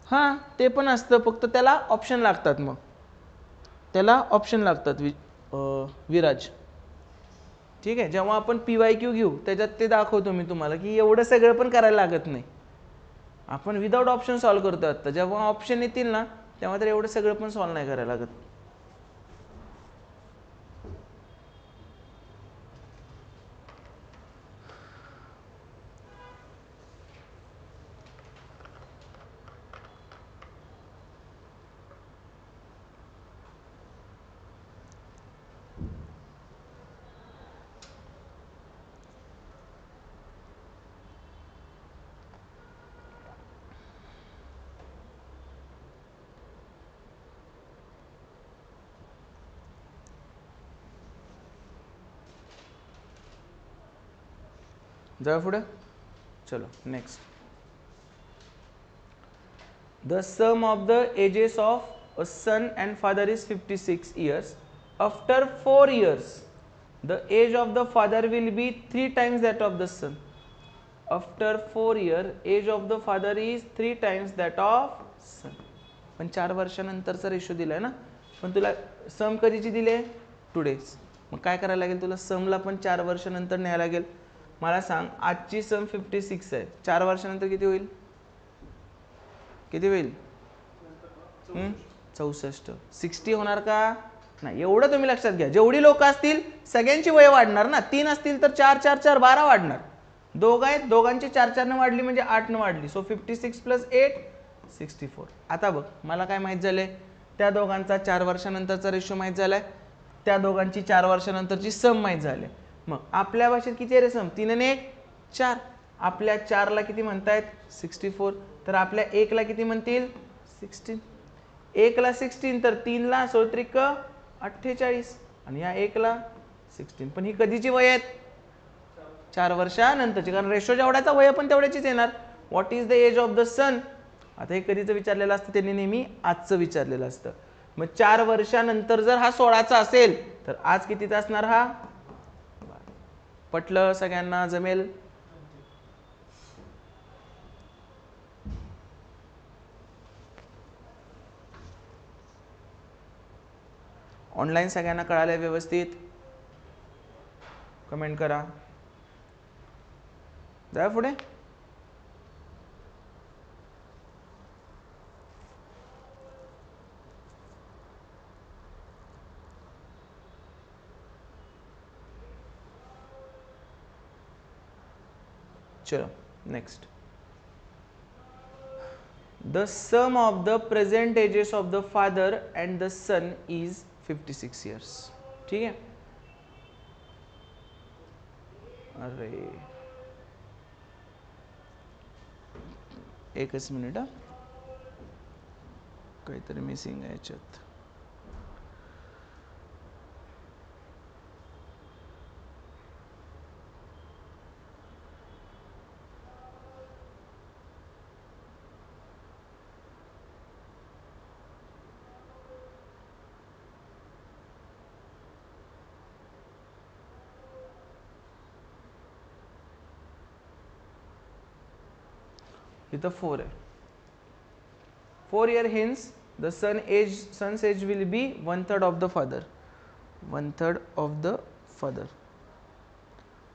हां ते पण असतं, फक्त त्याला ऑप्शन लागतात. मग त्याला ऑप्शन लागतात विराज. ठीक आहे. जेव्हा आपण PYQ घेऊ त्याच्यात ते दाखवतो मी तुम्हाला की एवढं सगळं पण करायला लागत नाही. आपण विदाउट ऑप्शन सॉल्व्ह करतो. आता जेव्हा ऑप्शन येतील ना तेव्हा तर एवढं सगळं पण सॉल्व्ह नाही करायला लागत. जाऊया पुढे. चलो next. The sum of the ages of a son and father is 56 years. After 4 years the age of the father will be 3 times that of the son. After 4 years age of the father is 3 times that of son. पण 4 वर्षानंतरचा रेशो दिलाय ना. पण तुला सम कधीची दिले? टुडेज. मग काय करायला लागेल तुला? समला पण 4 वर्षानंतर न्यायला लागेल. मला सांग आजची सम 56 आहे, 4 वर्षानंतर किती होईल? किती होईल? 64. 60 होणार का? नाही. एवढं तुम्ही लक्षात घ्या. जेवढी लोक असतील सगळ्यांची वय वाढणार ना. 3 असतील तर 4 4 4 12 वाढणार. दोघं आहेत, दोघांची 4 4 न वाढली म्हणजे 8 न वाढली. सो 56 + 8 64. आता बघ मला काय माहित झालंय? त्या दोघांचा 4 वर्षानंतरचा रेशो माहित झालाय, त्या दोघांची 4 वर्षानंतरची सम माहित झाली. मग आपल्या भाषेत किती आहे रे सम? 3 आणि 1 4. आपल्या 4ला किती म्हणतायत? 64. तर आपल्या 1ला किती म्हणतील? 16. 1ला 16 तर 3ला 16 48 आणि या 1ला 16. पण ही कधीची वय आहेत? 4 वर्षानंतरची. कारण रेशो जेवढ्याचा वय पण तेवढ्याचीच येणार. What is the age of the son? आता हे कधीचं विचारलेलं असतं? त्यांनी नेहमी आजचं विचारलेलं असतं. मग 4 वर्षानंतर जर हा 16चा असेल तर आज कितीचा असणार हा? पटलं? सगळ्यांना जमेल? ऑनलाईन सगळ्यांना कळालंय व्यवस्थित? कमेंट करा. जाऊया पुढे. चलो next. The sum of the present ages of the father and the son is 56 years. ठीक है. अरे एकच मिनिट हा, काहीतरी मिसिंग आहे याच्यात. इथं 4 आहे. 4 year hence the son's age will be 1/3 of the father. 1/3 of the father.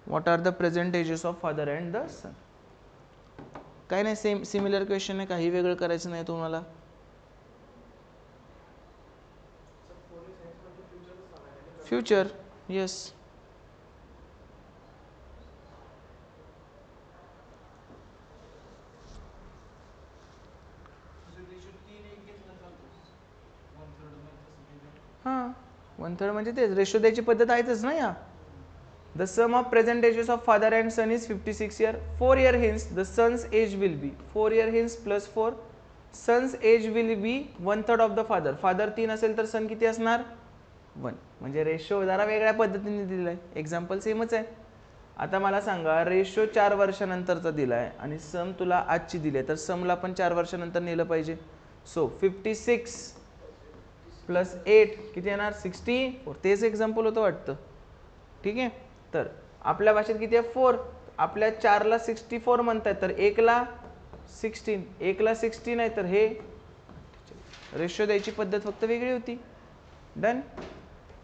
What are the present ages of father and the son? काय नाही, सेम सिमिलर क्वेश्चन आहे, काही वेगळं करायचं नाही तुम्हाला. Future, yes. हां, 1/3 म्हणजे तेच रेशो द्यायची पद्धत आहेच ना या. The sum of present ages of father and son is 56 year. 4 year hence the son's age will be 4 year hence plus 4 son's age will be 1/3 of the father. father 3 असेल तर son किती असणार 1. म्हणजे रेशो जरा वेगळ्या पद्धतीने दिलेला आहे. एक्झाम्पल सेमच आहे. आता मला सांगा, रेशो 4 वर्षानंतरचा दिलाय आणि सम तुला आजची दिली आहे, तर समला पण 4 वर्षानंतर नेलं पाहिजे. सो 56 प्लस 8 किती येणार 64. तेच एक्झाम्पल होतं वाटतं. ठीक आहे. तर आपल्या भाषेत किती आहे 4. आपल्या 4ला 64 म्हणतात, तर 1ला 16, 1ला 16 आहे, तर हे रेशो द्यायची पद्धत फक्त वेगळी होती. Done.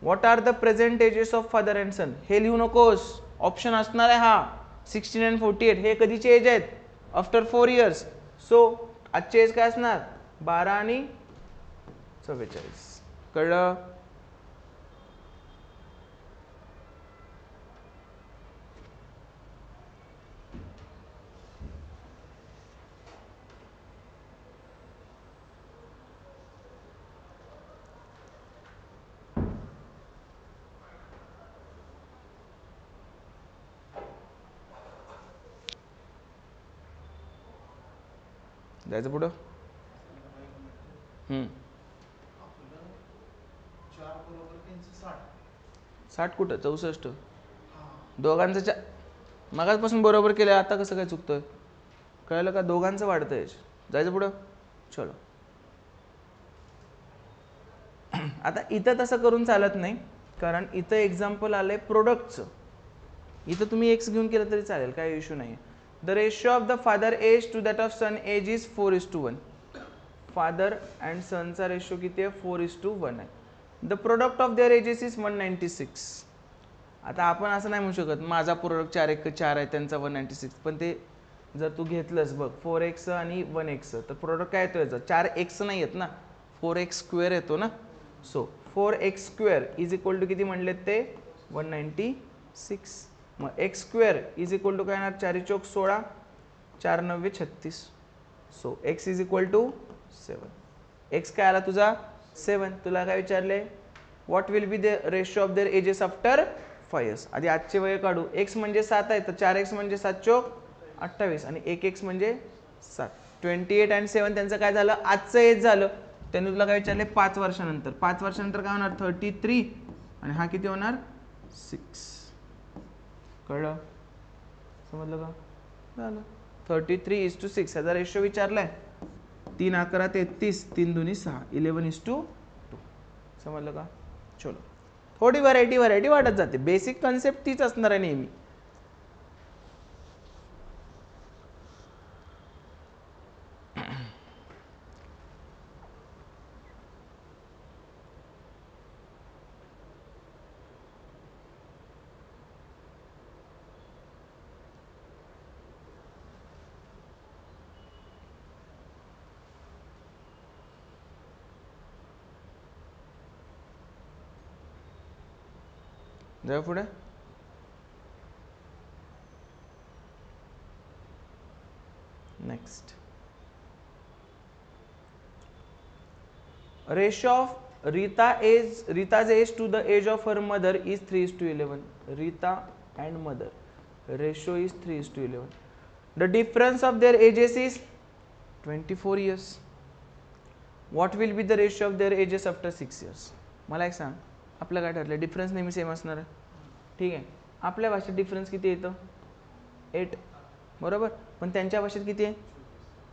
What are the present ages of father and son? हे लिहू नकोस, ऑप्शन असणार आहे हा 16 and 48. हे कधीचे एज आहेत? After 4 years. सो आजचे एज काय असणार 12 आणि 44. कळलं? जायचं पुढं. 60 कुठं 64. दोघांचं मगाचपासून बरोबर केलं, आता कसं काय चुकतोय? कळलं का? दोघांचं वाढतंय. जायचं पुढं. चलो. आता इथं तसं करून चालत नाही, कारण इथं एक्झाम्पल आलंय प्रोडक्टचं. इथं तुम्ही एक्स घेऊन केलं तरी चालेल, काही इश्यू नाही. The ratio of the father age to that of son age is 4:1. Father and सनचा रेशो किती आहे 4:1 आहे. The product of their ages is 196. आता आपण असं नाही म्हणू शकत माझा प्रोडक्ट 4 आहे त्यांचा 196. पण ते जर तू घेतलंस बघ 4x आणि 1x, तर प्रोडक्ट काय येतो याचा 4x नाही येत ना, 4x² येतो ना. So 4x² is equal to किती म्हणले ते 196. मग x² इज इक्वल टू काय येणार 4 चौक 16, 4 9 36. So x is equal to 7. x काय आला तुझा 7. तुला काय विचारले what will be the ratio of their ages after 5 years. आधी आजचे वय काढू. x म्हणजे 7 आहे, तर 4x म्हणजे 7 चौक 28 आणि 1x म्हणजे 7. 28 and 7 त्यांचं काय झालं आजचं एज झालं. त्यांनी तुला काय विचारले 5 वर्षानंतर. 5 वर्षानंतर काय होणार 33 आणि हा किती होणार 6. कळलं? समजलं का? झालं. 33:6 याचा रेशो विचारलाय. 3 11 33, 3 2 6, 11:2. समजलं का? चलो. थोडी व्हरायटी वाढत जाते. बेसिक कन्सेप्ट तीच असणार आहे नेहमी. जाऊ पुढे. Next, ratio of Rita's age to the age of her mother is 3:11. Rita and mother ratio is 3:11. The difference of their ages is 24 years. What will be the ratio of their ages after 6 years? मला एक सांग, आपलं काय ठरलं? डिफरन्स नेहमी सेम असणार आहे. ठीक आहे, आपल्या भाषेत डिफरन्स किती येतं? 8, बरोबर. पण त्यांच्या भाषेत किती आहे?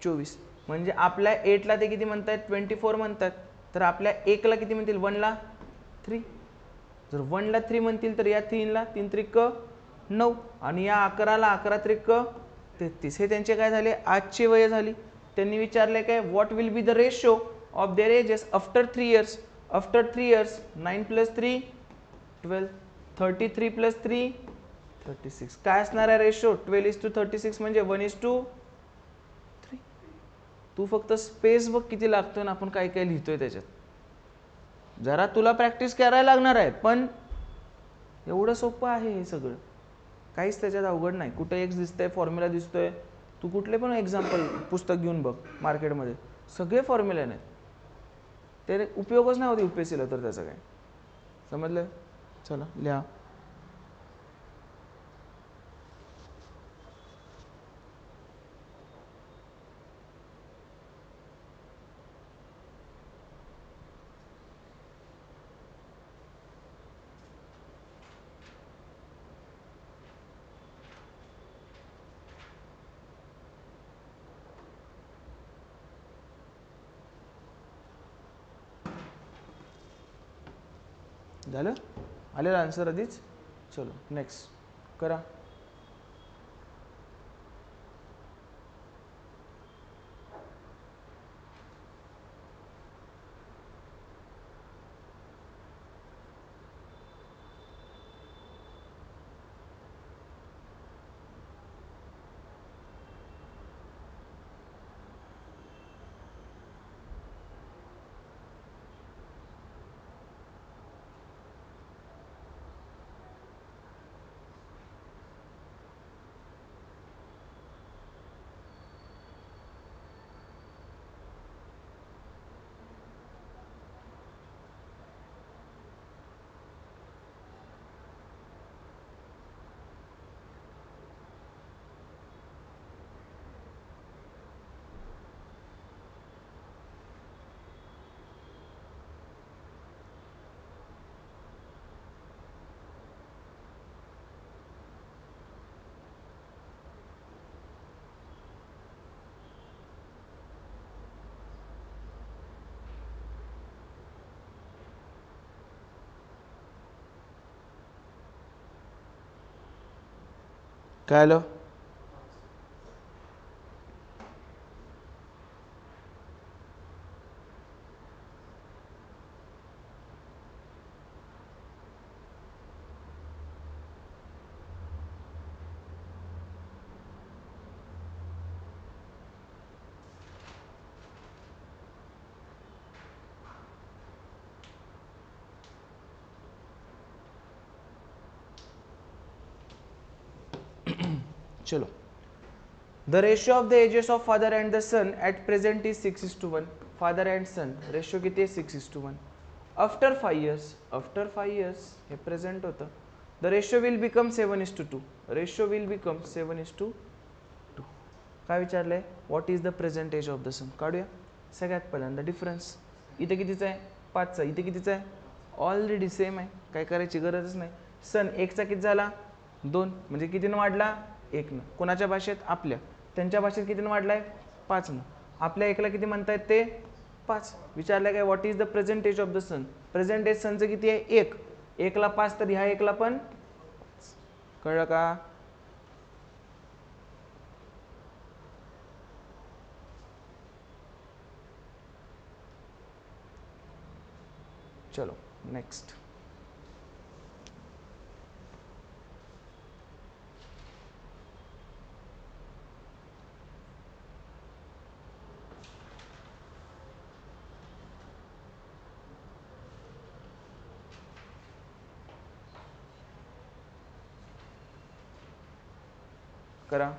24. म्हणजे आपल्या 8ला ते किती म्हणतात? 24 म्हणतात. तर आपल्या 1ला किती म्हणतील? 1ला 3. जर 1ला 3 म्हणतील तर या 3ला 3 त्रिक 9 आणि या 11ला 11 त्रिक 33. हे त्यांचे काय झाले? आजची वय झाली. त्यांनी विचारले काय? What will be the ratio of their ages after 3 years? After 3 years 9 + 3 12, 33 + 3 36. काय असणार आहे रेशो? 12:36 म्हणजे 1:3. तू फक्त स्पेस बघ किती लागतोय ना, आपण काय काय लिहितोय त्याच्यात. जरा तुला प्रॅक्टिस करायला लागणार आहे, पण एवढं सोपं आहे हे सगळं, काहीच त्याच्यात अवघड नाही. कुठे एक्स दिसतंय, फॉर्म्युला दिसतोय, तू कुठले पण एक्झाम्पल पुस्तक घेऊन बघ मार्केटमध्ये, सगळे फॉर्म्युले नाहीत. ते उपयोगच नाही होत UPSCला तर त्याचा काय. समजलं? चला लिहा. झालं? आलेला आन्सर आधीच. चलो नेक्स्ट करा. काय आलं? चलो. The ratio of the ages of father and the son at present is 6:1. Father and son ratio किती आहे? 6:1. After 5 years, हे प्रेझेंट होतं. The ratio will become 7:2. Ratio will become 7:2. काय विचारलंय? What is the present age of the son? काढूया. सगळ्यात पहिल्यांदा डिफरन्स. इथे कितीचा आहे? 5चा. इथे कितीचा आहे? ऑलरेडी सेम आहे, काय करायची गरजच नाही. सन 1चा किती झाला? 2. म्हणजे कितीनं वाढला? 1नं. कोणाच्या भाषेत? आपल्या. त्यांच्या भाषेत कितीनं वाढलाय? 5नं. आपल्या 1ला किती म्हणतायत ते? 5. विचारलंय काय? What is the present age of the son? Present age सनचं किती आहे? 1. 1ला 5 तर ह्या 1ला पण. कळलं का? चलो नेक्स्ट. करा.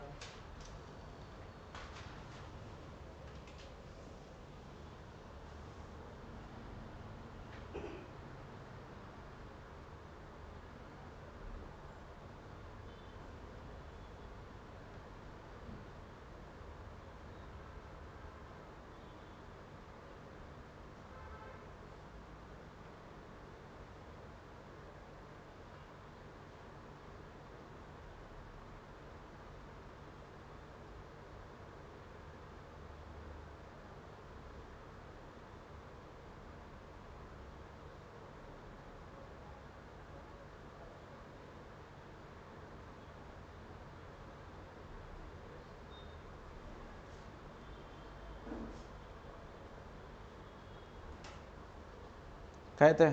काय ते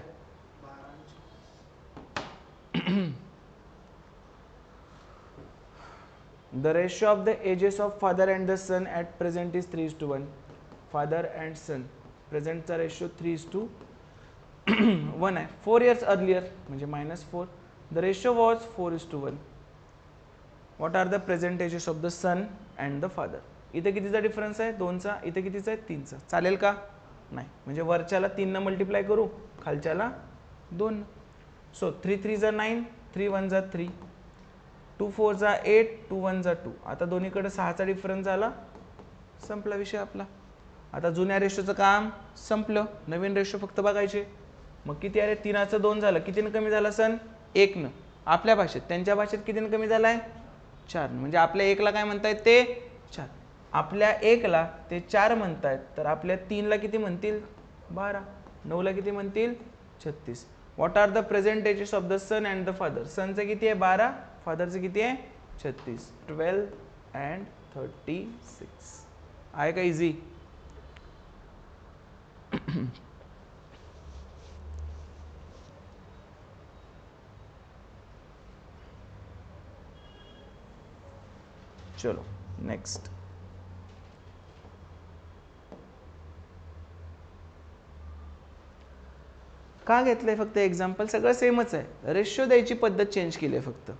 The ratio of the ages of father and the son at present is 3:1. Father and son presentचा ratio 3:1 आहे. 4 years earlier म्हणजे -4. The ratio was 4:1. What are the present ages of the son and the father? इथे कितीचा डिफरन्स आहे? 2चा. इथे कितीचा आहे? 3चा. चालेल का? नाही. म्हणजे वरच्याला 3 न मल्टिप्लाय करू, खालच्याला 2. सो 3 3 जा 9, 3 1 जा 3, 2 4 जा 8, 2 1 जा 2. आता दोन्हीकडे 6चा डिफरन्स झाला, संपला विषय आपला. आता जुन्या रेशोचं काम संपलं, नवीन रेशो फक्त बघायचे. मग किती आले? 3चं 2 झालं. कितीनं कमी झाला सन? 1नं. आपल्या भाषेत. त्यांच्या भाषेत कितीनं कमी झालाय? 4. म्हणजे आपल्या 1ला काय म्हणतायत ते? 4. आपल्या 1ला ते 4 म्हणतायत, तर आपल्या 3ला किती म्हणतील? 12. 9ला किती म्हणतील? 36. What are the present ages of the son and the father? सनचं किती आहे? 12. फादरचं किती आहे? 36. 12 and 36. आहे का इझी? चलो नेक्स्ट. का घेतलंय फक्त एक्झाम्पल? सगळं सेमच आहे, रेशो द्यायची पद्धत चेंज केली आहे फक्त.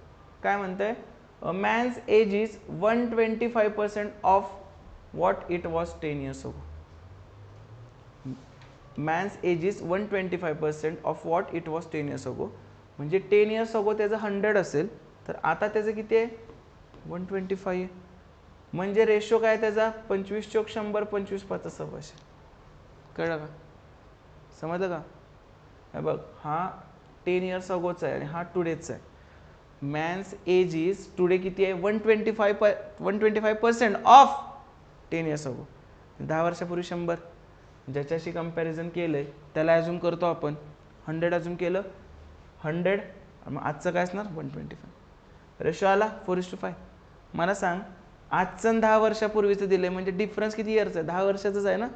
काय म्हणतंय? A man's age is 125% of what it was 10 years ago. Man's age is 125% of what it was 10 years ago. म्हणजे 10 years ago त्याचं 100 असेल, तर आता त्याचं किती आहे? 125. म्हणजे रेशो काय त्याचा? 25/100, 25/5 सव्वाशे. कळलं का? समजलं का? हे बघ, हा 10 years agoचा आहे आणि हा टुडेचा आहे. मॅन्स एज इज टुडे किती आहे? 125% ऑफ 10 years ago. 10 वर्षापूर्वी 100. ज्याच्याशी कंपॅरिझन केलंय त्याला अजूम करतो आपण. 100 अजूम केलं, 100. मग आजचं काय असणार? 125. रेशो आला 4:5. मला सांग, आजचं 10 वर्षापूर्वीचं दिलंय म्हणजे डिफरन्स किती इयरचा आहे? 10 वर्षाचाच आहे ना.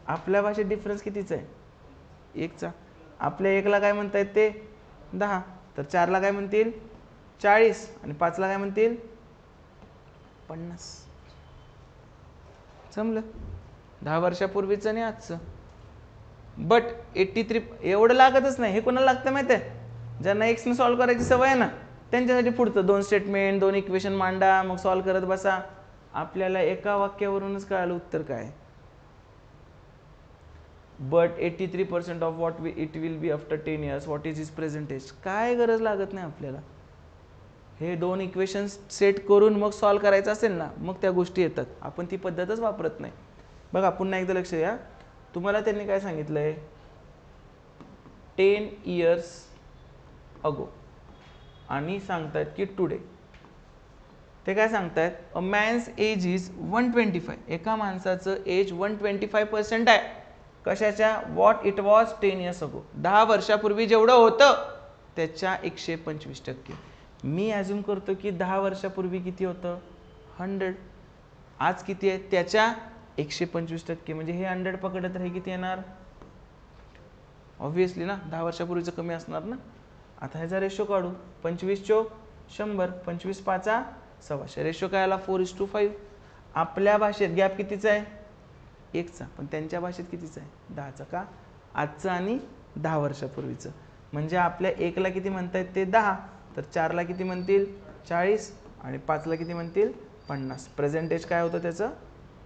आपल्या भाषेत डिफरन्स कितीचा आहे? 1चा. आपल्या 1ला काय म्हणतायत ते? 10. तर 4ला काय म्हणतील? 40. आणि 5ला काय म्हणतील? 50. समजलं? 10 वर्षापूर्वीचं आणि आजचं. बट 83 एवढं लागतच नाही. हे कोणाला लागतं माहिती आहे? ज्यांना एक्सने सॉल्व्ह करायची सवय आहे ना, त्यांच्यासाठी पुढचं 2 स्टेटमेंट, 2 इक्वेशन मांडा, मग सॉल्व्ह करत बसा. आपल्याला एका वाक्यावरूनच कळालं उत्तर काय. But 83% of what it will be after 10 years. What is is present age? काय गरज लागत नाही आपल्याला. हे 2 इक्वेशन्स सेट करून मग सॉल्व्ह करायचं असेल ना, मग त्या गोष्टी येतात. आपण ती पद्धतच वापरत नाही. बघा पुन्हा एकदा लक्ष द्या. तुम्हाला त्यांनी काय सांगितलंय? 10 years ago आणि सांगतायत की टुडे. ते काय सांगतायत? अ मॅन्स एज इज 125. एका माणसाचं एज 125% आहे. कशाच्या? What it was 10 years ago. 10 वर्षापूर्वी जेवढं होतं त्याच्या 125%. मी अज्युम करतो की 10 वर्षापूर्वी किती होतं? 100. आज किती आहे? त्याच्या 125%. म्हणजे हे 100 पकडलं तर हे किती येणार? ऑब्व्हियसली ना, 10 वर्षापूर्वीचं कमी असणार ना. आता ह्याचा रेशो काढू. 25/100, 25/5 सव्वाशे. रेशो काय आला? 4:5. आपल्या भाषेत गॅप कितीचा आहे? 1चा. पण त्यांच्या भाषेत कितीचा आहे? 10चा. का? आजचं आणि 10 वर्षापूर्वीचं. म्हणजे आपल्या 1ला किती म्हणतायत ते? 10. तर 4ला किती म्हणतील? 40. आणि 5ला किती म्हणतील? 50. प्रेझेंटेज काय होतं त्याचं?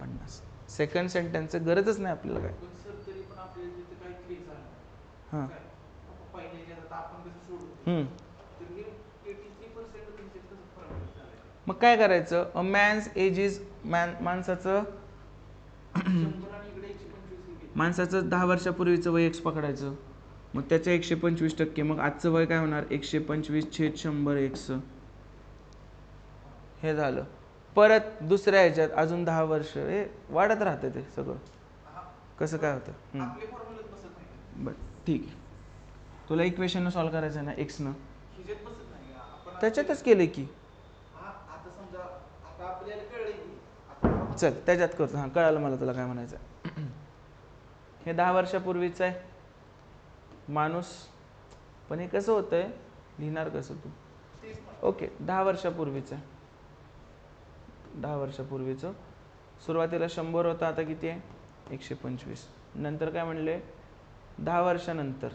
50. सेकंड सेंटेन्सचं गरजच नाही आपल्याला काय. हां. मग काय करायचं? अ मॅन्स एज इज माणसाचं 10 वर्षापूर्वीचं वय x पकडायचं. मग त्याच्या 125%. मग आजचं वय काय होणार? 125/100 x. हे झालं. परत दुसऱ्या ह्याच्यात अजून 10 वर्ष हे वाढत राहतं ते सगळं. कसं काय होतं? बरं ठीक आहे. तुला इक्वेशन सॉल्व्ह करायचं आहे ना एक्सनं? त्याच्यातच केलं की. चल त्याच्यात करतो. हां कळालं मला तुला काय म्हणायचं. हे 10 वर्षापूर्वीचं आहे. माणूस, पण हे कसं होतंय, लिहिणार कसं तू? ओके, 10 वर्षापूर्वीचं, 10 वर्षापूर्वीचं. सुरुवातीला 100 होता, आता किती आहे? 125. नंतर काय म्हणले? 10 वर्षानंतर,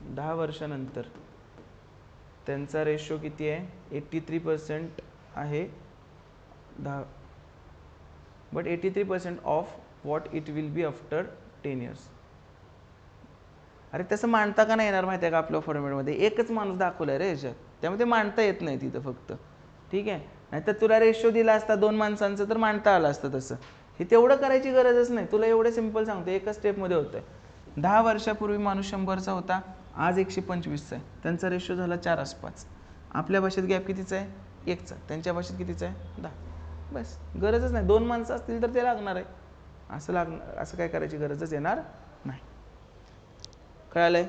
10 वर्षानंतर त्यांचा रेशो किती आहे? 83% आहे. 10, but 83% of what it will be after 10 years. अरे तसं मांडता का नाही येणार माहिती आहे का? आपल्या फॉर्मॅटमध्ये एकच माणूस दाखवला रे याच्यात, त्यामुळे ते मांडता येत नाही तिथं फक्त. ठीक आहे, नाहीतर तुला रेशो दिला असता 2 माणसांचं तर मांडता आलं असतं. तसं हे तेवढं करायची गरजच नाही. तुला एवढं सिम्पल सांगतो, एकच स्टेपमध्ये होतं. 10 वर्षापूर्वी माणूस 100चा होता, आज 125चा आहे. त्यांचा रेशो झाला 4:5. आपल्या भाषेत गॅप कितीचा आहे? 1चा. त्यांच्या भाषेत कितीचा आहे? 10. बस, गरजच नाही. 2 माणसं असतील तर ते लागणार आहे. असं काय करायची गरजच येणार नाही. कळालंय?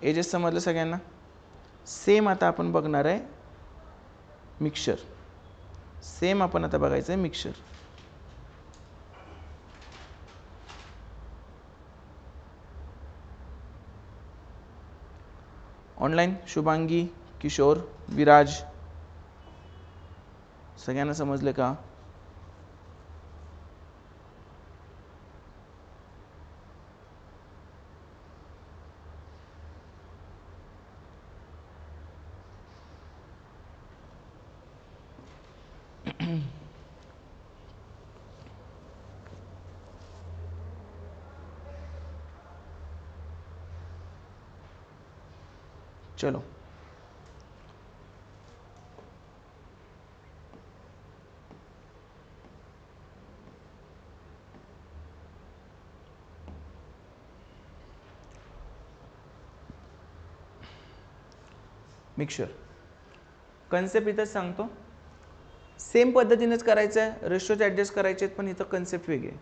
एजेस समजलं सगळ्यांना? सेम आता आपण बघणार आहे मिक्सचर. सेम आपण आता बघायचं आहे मिक्सचर. ऑनलाईन शुभांगी, किशोर, विराज, सगळ्यांना समजले का? चलो, मिक्सचर कन्सेप्ट इथंच सांगतो. सेम पद्धतीनेच करायचं आहे, रेशोचे ॲडजस्ट करायचे आहेत, पण इथं कन्सेप्ट वेगळी आहे.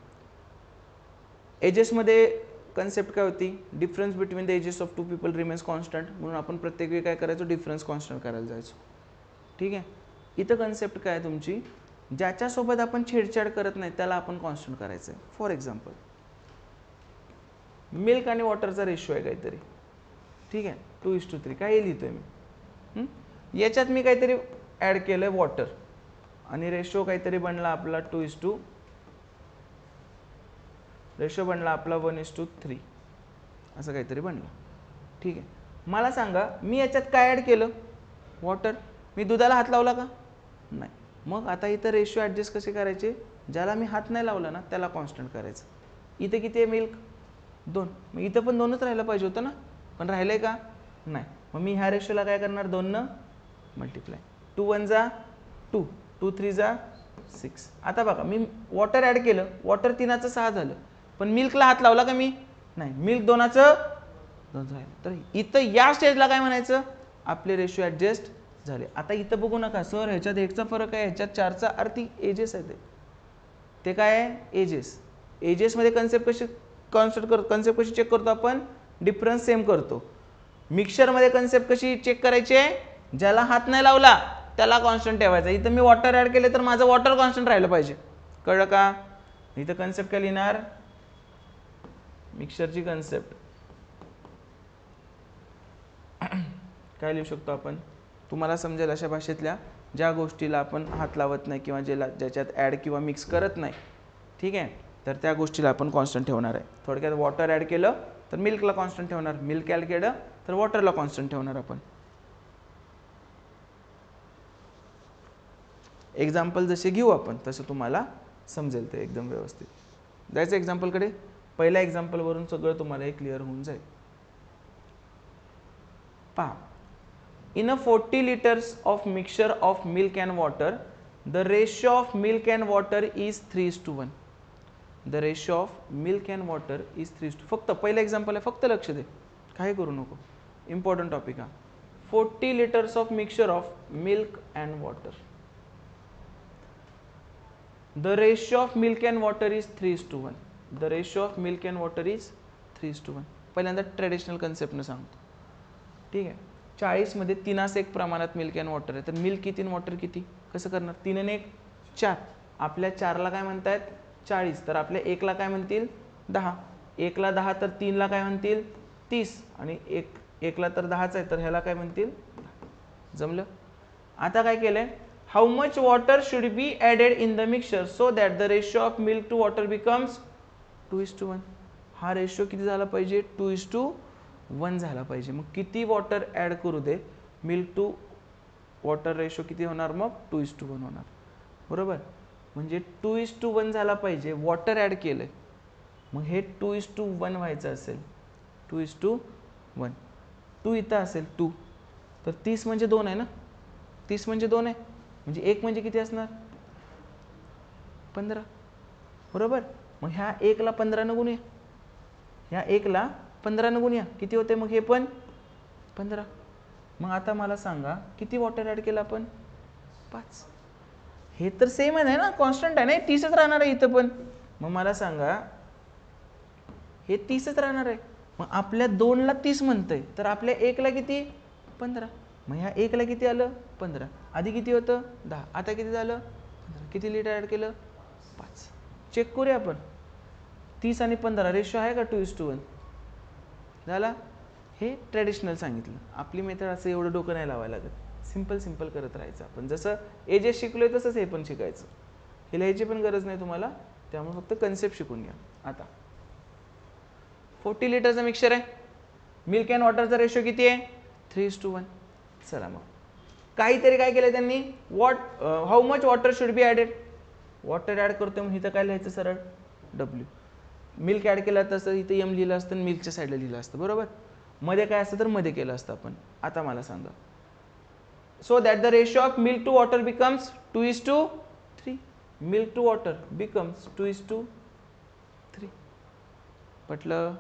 एजेसमध्ये कन्सेप्ट काय होती? Difference between the ages of 2 people remains constant. म्हणून आपण प्रत्येक वेळी काय करायचो? डिफरन्स कॉन्स्टंट करायला जायचो. ठीक आहे, इथं कन्सेप्ट काय आहे तुमची? ज्याच्यासोबत आपण छेडछाड करत नाही त्याला आपण कॉन्स्टंट करायचं आहे. फॉर एक्झाम्पल, मिल्क आणि वॉटरचा रेशो आहे काहीतरी. ठीक आहे, 2:3. काय लिहितोय मी? याच्यात मी काहीतरी ॲड केलं आहे वॉटर, आणि रेशो काहीतरी बनला आपला 2:, रेशो बनला आपला 1:3, असं काहीतरी बनलं. ठीक आहे, मला सांगा मी याच्यात काय ॲड केलं? वॉटर. मी दुधाला हात लावला का? नाही. मग आता इथं रेशो ॲडजस्ट कसे करायचे? ज्याला मी हात नाही लावला ना त्याला कॉन्स्टंट करायचं. इथं किती आहे मिल्क? 2. मग इथं पण 2च राहायला पाहिजे होतं ना, पण राहिलंय का? नाही. मग मी ह्या रेशोला काय करणार? 2 मल्टिप्लाय. 2 1 जा 2, 2 3 जा 6. आता बघा, मी वॉटर ॲड केलं, वॉटर 3चं 6 झालं, पण मिल्कला हात लावला का मी? नाही. मिल्क 2चं 2 झालं. तर इथं या स्टेजला काय म्हणायचं? आपले रेशो ॲडजस्ट झाले. आता इथं बघू नका सर, ह्याच्यात 1चा फरक आहे, ह्याच्यात 4चा. अर्थ एजेस आहे. ते काय आहे? एजेस. एजेसमध्ये कन्सेप्ट कशी चेक करतो आपण? डिफरन्स सेम करतो. मिक्सचरमध्ये कन्सेप्ट कशी चेक करायची आहे? ज्याला हात नाही लावला त्याला कॉन्स्टंट ठेवायचा. इथं मी वॉटर ॲड केले तर माझं वॉटर कॉन्स्टंट राहिलं पाहिजे. कळलं का? इथं कन्सेप्ट काय लिहिणार? मिक्सचरची कन्सेप्ट काय लिहू शकतो आपण? तुम्हाला समजेल अशा भाषेतल्या ज्या गोष्टीला आपण हात लावत नाही किंवा ज्याच्यात ॲड किंवा मिक्स करत नाही. ठीक आहे, तर त्या गोष्टीला आपण कॉन्स्टंट ठेवणार आहे. थोडक्यात वॉटर ॲड केलं तर मिल्कला कॉन्स्टंट ठेवणार, मिल्क ॲड केलं तर वॉटरला कॉन्स्टंट ठेवणार आपण. एक्झाम्पल जसे घेऊ आपण तसं तुम्हाला समजेल ते एकदम व्यवस्थित. जायचं एक्झाम्पलकडे. पहिल्या एक्झाम्पलवरून सगळं तुम्हाला हे क्लिअर होऊन जाईल. पहा, in a 40 liters of mixture of milk and water, the ratio of milk and water is 3:1. The ratio of milk and water is 3:1. फक्त पहिलं एक्झाम्पल आहे, फक्त लक्ष दे, काही करू नको, इम्पॉर्टंट टॉपिक हा. 40 liters of mixture of milk and water. The ratio of milk and water is 3:1. The ratio of milk and water is 3:1. पहिल्यांदा ट्रेडिशनल कन्सेप्टनं सांगतो. ठीक आहे, 40 मध्ये 3:1 प्रमाणात मिल्क अँड वॉटर आहे. तर मिल्क किती आणि वॉटर किती? कसं करणार? 3 आणि 1 4. आपल्या 4ला काय म्हणतायत? 40. तर आपल्या 1ला काय म्हणतील? 10. 1ला 10 तर 3ला काय म्हणतील? 30 आणि एकला तर 10च आहे, तर ह्याला काय म्हणतील, जमलं. आता काय केलंय, how much water should be added in the mixture so that the ratio of milk to water becomes 2:1. हा रेशो किती झाला पाहिजे, 2:1 झाला पाहिजे. मग किती वॉटर ॲड करू दे, मिल्क टू वॉटर रेशो किती होणार, मग 2:1 होणार. बरोबर, म्हणजे 2:1 झाला पाहिजे, वॉटर ॲड केलंय, मग हे 2:1 व्हायचं असेल, 2:1. 2 इथं असेल 2, तर 30 म्हणजे 2 आहे ना, 30 म्हणजे 2 आहे, म्हणजे 1 म्हणजे किती असणार, 15. बरोबर, मग ह्या 1ला 15 न गुणूया, ह्या 1ला 15 न गुणूया, किती होते मग हे पण 15. मग आता मला सांगा किती वॉटर ॲड केलं आपण, 5. हे तर सेम आहे ना, कॉन्स्टंट आहे ना, 30च राहणार आहे इथं पण. मग मला सांगा हे 30च राहणार आहे. मग आपल्या 2ला 30 म्हणतंय, तर आपल्या 1ला किती, 15. मग ह्या 1ला किती आलं, 15. आधी किती होतं, 10. आता किती झालं, 15. किती लिटर ॲड केलं, 5. चेक करूया आपण, 30 आणि 15 रेशो आहे का 2:1 झाला. हे ट्रेडिशनल सांगितलं. आपली मेथड असं एवढं डोकं नाही लावायला लागत, सिंपल करत राहायचं आपण. जसं एजेस शिकलोय तसंच हे पण शिकायचं. हे लिहायची पण गरज नाही तुम्हाला, त्यामुळे फक्त कन्सेप्ट शिकून घ्या. आता 40 लिटरचं मिक्सचर आहे, मिल्क अँड वॉटरचा रेशो किती आहे, 3:1. चला मग काहीतरी काय केलं त्यांनी, how much water should be added, water add करतो, मग इथं काय लिहायचं, सरळ W. मिल्क ॲड केला तसं इथं M लिहिलं असतं, मिल्कच्या साईडला लिहिलं असतं. बरोबर, मध्ये काय असतं तर मध्ये केलं असतं आपण. आता मला सांगा, so that the ratio of milk to water becomes 2:3. Milk to water becomes 2:3. पटलं,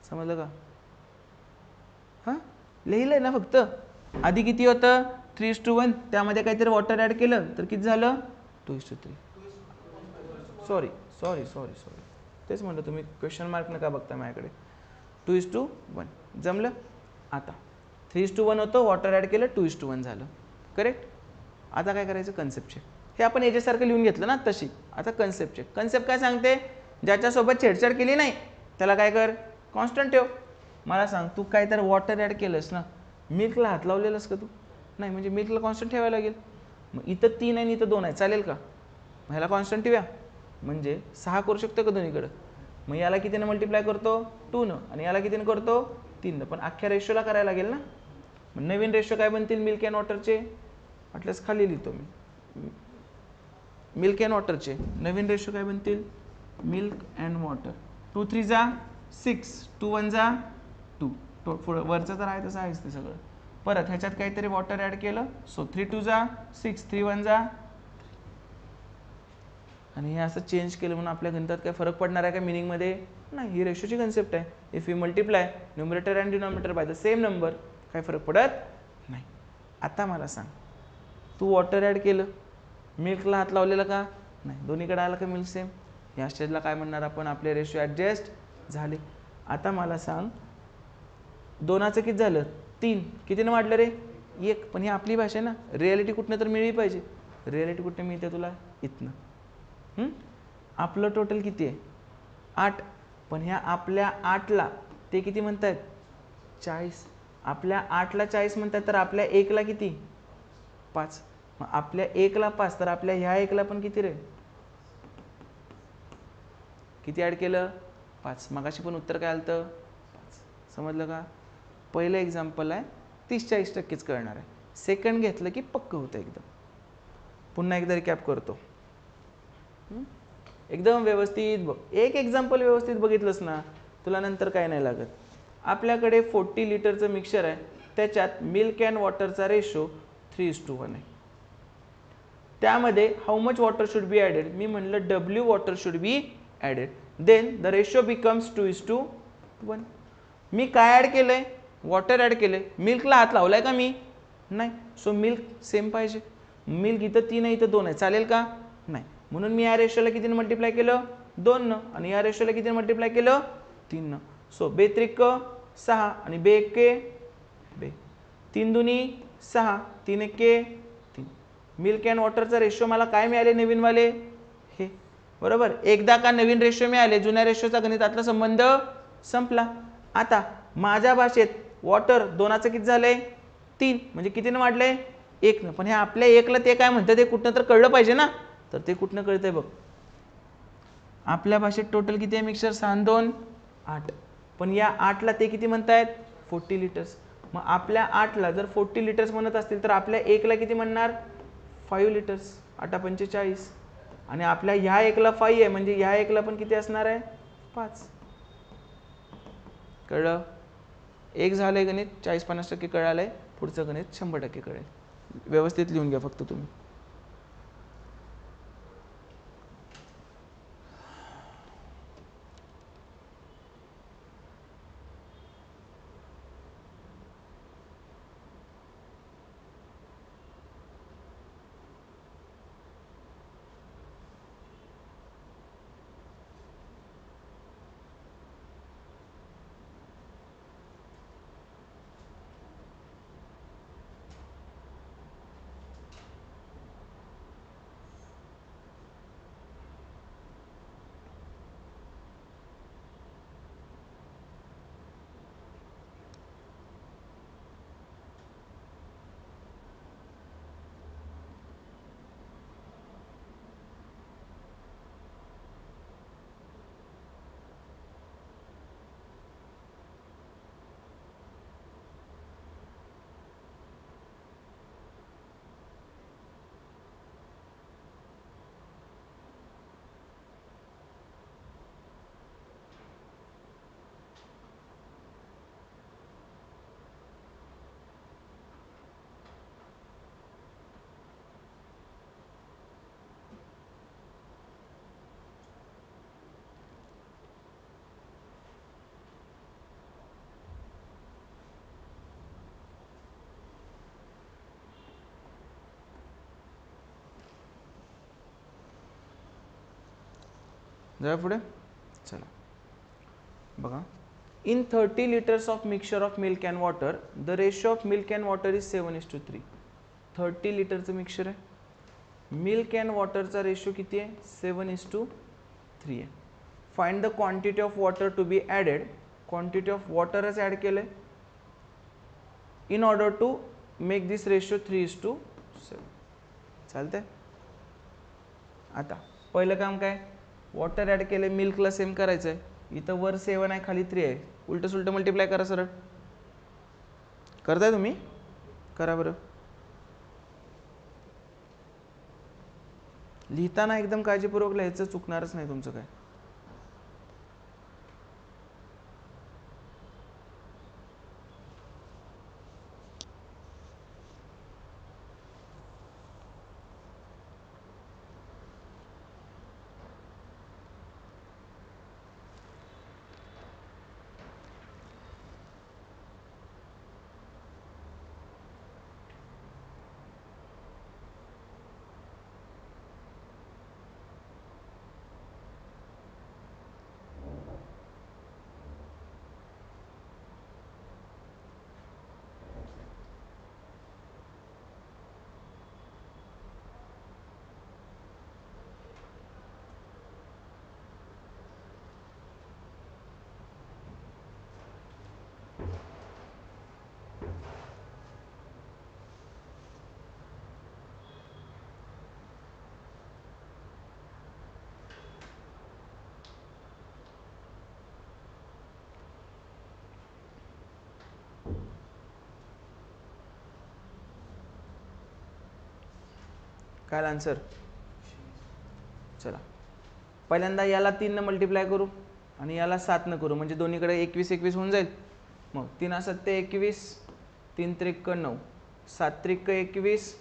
समजलं का, हां लिहिलंय ना फक्त. आधी किती होतं, 3:1, त्यामध्ये काहीतरी वॉटर ॲड केलं तर किती झालं, 2:3. सॉरी, तेच म्हणलं, तुम्ही क्वेश्चन मार्क नका बघता माझ्याकडे. 2:1 जमलं. आता 3:1 होतं, वॉटर ॲड केलं, 2:1 झालं. करेक्ट. आता काय करायचं, कन्सेप्ट चेक. हे आपण याच्यासारखं लिहून घेतलं ना तशी. आता कन्सेप्ट चेक. कन्सेप्ट काय सांगते, ज्याच्यासोबत छेडछाड केली नाही त्याला काय कर, कॉन्स्टंट ठेव. मला सांग, तू काय तर वॉटर ॲड केलंस ना, मिल्कला हात लावलेलंस का तू, नाही, म्हणजे मिल्कला कॉन्स्टंट ठेवायला लागेल. मग इथं 3 आहे आणि इथं 2 आहे, चालेल का, मग ह्याला कॉन्स्टंट ठेवूया, म्हणजे 6 करू शकतो का दोन्हीकडं. मग याला कितीनं मल्टिप्लाय करतो, 2नं, आणि याला कितीनं करतो, 3नं, पण अख्ख्या रेशोला करायला लागेल ना. मग नवीन रेशो काय बनतील, मिल्क अँड वॉटरचे, वाटल्यास खाली लिहितो मी, मिल्क अँड वॉटरचे नवीन रेशो काय बनतील, मिल्क अँड वॉटर. 2 3 जा 6, 2 1 जा 2, वरचं तर आहे तसं आहेच ते सगळं. परत ह्याच्यात काहीतरी वॉटर ॲड केलं, सो 3 2 जा 6, 3 1 जा, आणि हे असं चेंज केलं म्हणून आपल्या गणितात काय फरक पडणार आहे का मिनिंगमध्ये, नाही. ही रेशोची कन्सेप्ट आहे. If you multiply numerator and denominator by the same number, काय फरक पडत नाही. आता मला सांग, तू वॉटर ॲड केलं, मिल्कला हात लावलेला का नाही, दोन्हीकडे आलं का मिल्क सेम, या स्टेजला काय म्हणणार आपण, आपले रेशो ॲडजस्ट झाले. आता मला सांग, 2चं किती झालं, 3, कितीनं वाढलं रे, 1. पण ही आपली भाषा आहे ना, रिॲलिटी कुठनं तर मिळली पाहिजे. रिॲलिटी कुठनं मिळते तुला, इथनं. आपलं टोटल किती आहे, 8. पण ह्या आपल्या 8ला ते किती म्हणतायत, 40. आपल्या 8ला 40 म्हणतात, तर आपल्या 1ला किती, 5. मग आपल्या 1ला 5, तर आपल्या ह्या 1ला पण किती रे, किती ॲड केलं, 5. मगाशी पण उत्तर काय आलं तर 5. समजलं का. पहिलं एक्झाम्पल आहे, 30-40% कळणार आहे. सेकंड घेतलं की पक्क होतं एकदम. पुन्हा एकदा रिकॅप करतो, एकदम व्यवस्थित बघ. एक एक्झाम्पल व्यवस्थित बघितलंस ना, तुला नंतर काय नाही लागत. आपल्याकडे 40 लिटरचं मिक्सचर आहे, त्याच्यात मिल्क अँड वॉटरचा रेशो 3:1 आहे. त्यामध्ये how much water should be added, मी म्हणलं W water should be added, then the ratio becomes 2:1. मी काय ॲड केलंय, वॉटर ॲड केलंय. मिल्कला हात लावलाय का मी, नाही. सो मिल्क सेम पाहिजे. मिल्क इथं 3 आहे, इथं 2 आहे, चालेल का, नाही. म्हणून मी या रेशोला कितीनं मल्टिप्लाय केलं, 2नं, आणि या रेशोला कितीनं मल्टिप्लाय केलं, 3नं. सो 2 त्रिक 6 आणि 2 एक्के 2, 3 दुनी 6, 3 एक्के 3. मिल्क अँड वॉटरचा रेशो मला काय मिळाले नवीनवाले, हे. बरोबर, एकदा का नवीन रेशो मिळाले, जुन्या रेशोचा गणितातला संबंध संपला. आता माझ्या भाषेत वॉटर दोनाचं किती झालंय 3, म्हणजे कितीनं वाढलंय 1. पण हे आपल्या 1ला ते काय म्हणतात ते कुठनं तर कळलं पाहिजे ना, तर ते कुठनं कळतंय बघ. आपल्या भाषेत टोटल किती आहे मिक्सर 6 2 8, पण या 8ला ते किती म्हणतायत 40 लिटर्स. मग आपल्या 8ला जर 40 लिटर्स म्हणत असतील तर आपल्या 1ला किती म्हणणार 5 लिटर्स. 8 5 40, आणि आपल्या ह्या 1ला 5 आहे म्हणजे ह्या 1ला पण किती असणार आहे 5. कळलं. एक झालंय गणित 40-50% कळालंय, पुढचं गणित 100% कळेल. व्यवस्थित लिहून घ्या फक्त तुम्ही. जाऊया पुढे. चला बघा. In 30 liters of mixture of milk and water, the ratio of milk and water is 7:3. 30 लिटरचं मिक्सचर आहे, मिल्क अँड वॉटरचा रेशो किती आहे 7:3 आहे. Find the quantity of water to be added. Quantity of वॉटरच ॲड केलं आहे in order to make this ratio 3:7. चालतंय. आता पहिलं काम काय, वॉटर ॲड केलं, मिल्कला सेम करायचं आहे. इथं वर 7 आहे खाली 3 आहे, उलट सुलट मल्टिप्लाय करा सरळ. करताय तुम्ही, करा बरं. लिहिताना एकदम काळजीपूर्वक लिहायचं, चुकणारच नाही तुमचं काय. काय आन्सर. चला पहिल्यांदा याला 3 न मल्टिप्लाय करू आणि याला 7 न करू, म्हणजे दोन्हीकडे 21 होऊन जाईल. मग 3 7 21, 3 त्रिक 9, 7 त्रिक 21,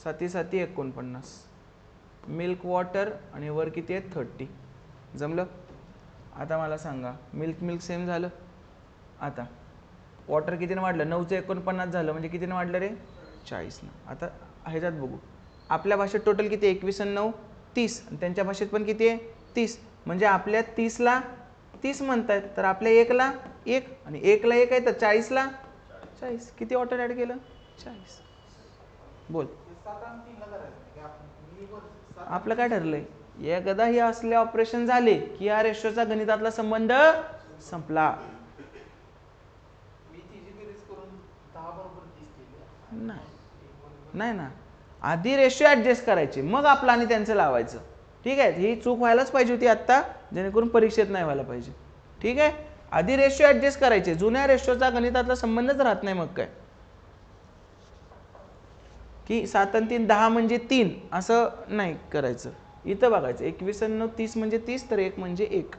7 7 49. मिल्क वॉटर आणि वर किती आहे 30. जमलं. आता मला सांगा, मिल्क मिल्क सेम झालं. आता वॉटर कितीनं वाढलं, 9चं 49 झालं, म्हणजे कितीनं वाढलं रे 40 न. आता ह्याच्यात बघू, आपल्या भाषेत टोटल किती 21 आणि 9 30, आणि त्यांच्या भाषेत पण किती आहे 30, म्हणजे आपल्या 30ला 30 म्हणतायत, तर आपल्या 1ला 1 आणि 1ला 1 आहे, तर 40ला 40. किती वॉटर ॲड केलं 40. बोल आपलं काय ठरलंय, एकदा हे असले ऑपरेशन झाले की या रेशोचा गणितातला संबंध संपला. नाही ना, आधी रेशो ॲडजस्ट करायचे मग आपलं आणि त्यांचं लावायचं. ठीक आहे, ही चूक व्हायलाच पाहिजे होती आत्ता, जेणेकरून परीक्षेत नाही व्हायला पाहिजे. ठीक आहे, आधी रेशो ॲडजस्ट करायचे, जुन्या रेशोचा गणितातला संबंधच राहत नाही. मग काय की 7 आणि 3 10 म्हणजे 3 असं नाही करायचं. इथं बघायचं 21 आणि 9 30 म्हणजे 30, तर 1 म्हणजे 1.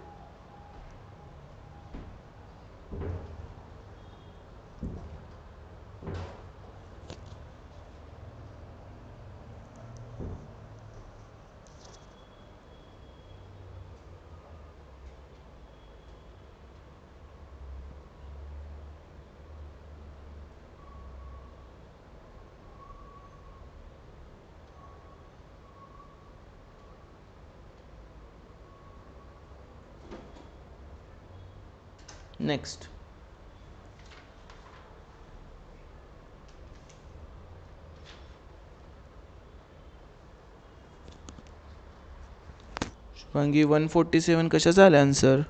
नेक्स्ट, शुभांगी 147 कशाचा आला आन्सर?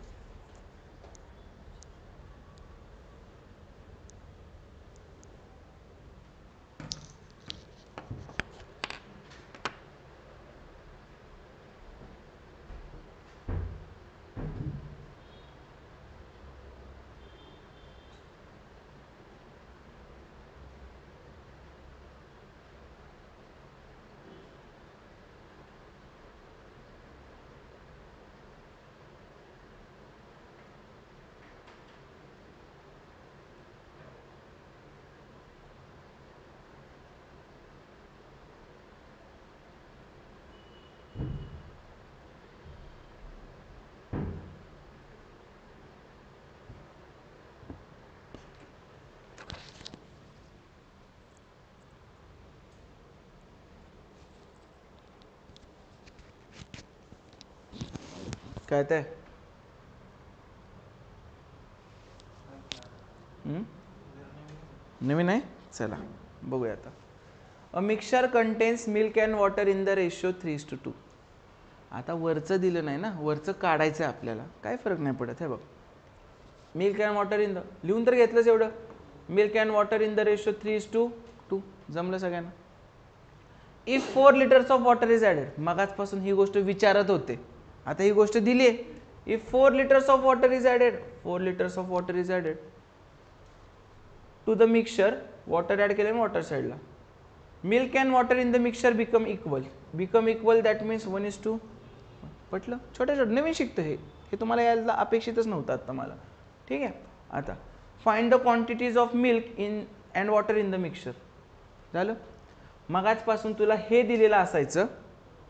काय ते नवीन आहे? चला बघूया आता. A mixture contains milk and water in the ratio 3:2. आता वरचं दिलं नाही ना, वरचं काढायचं आहे आपल्याला, काय फरक नाही पडत. हे बघ, milk and water in the, लिहून तर घेतलंच एवढं, milk and water in the ratio 3:2. जमलं सगळ्यांना. If 4 liters of water is added, मगाचपासून ही गोष्ट विचारत होते, आता ही गोष्ट दिली आहे. If 4 liters of water is added, 4 liters of water is added to the mixture, water add केलं वॉटर साईडला, milk and water in the mixture become equal, that means 1:2. पटलं? छोटे छोटे नवीन शिकतं हे तुम्हाला यायला अपेक्षितच नव्हतं आता मला. ठीक आहे, आता find the quantities of milk in and water in the mixture. झालं? मगाचपासून तुला हे दिलेलं असायचं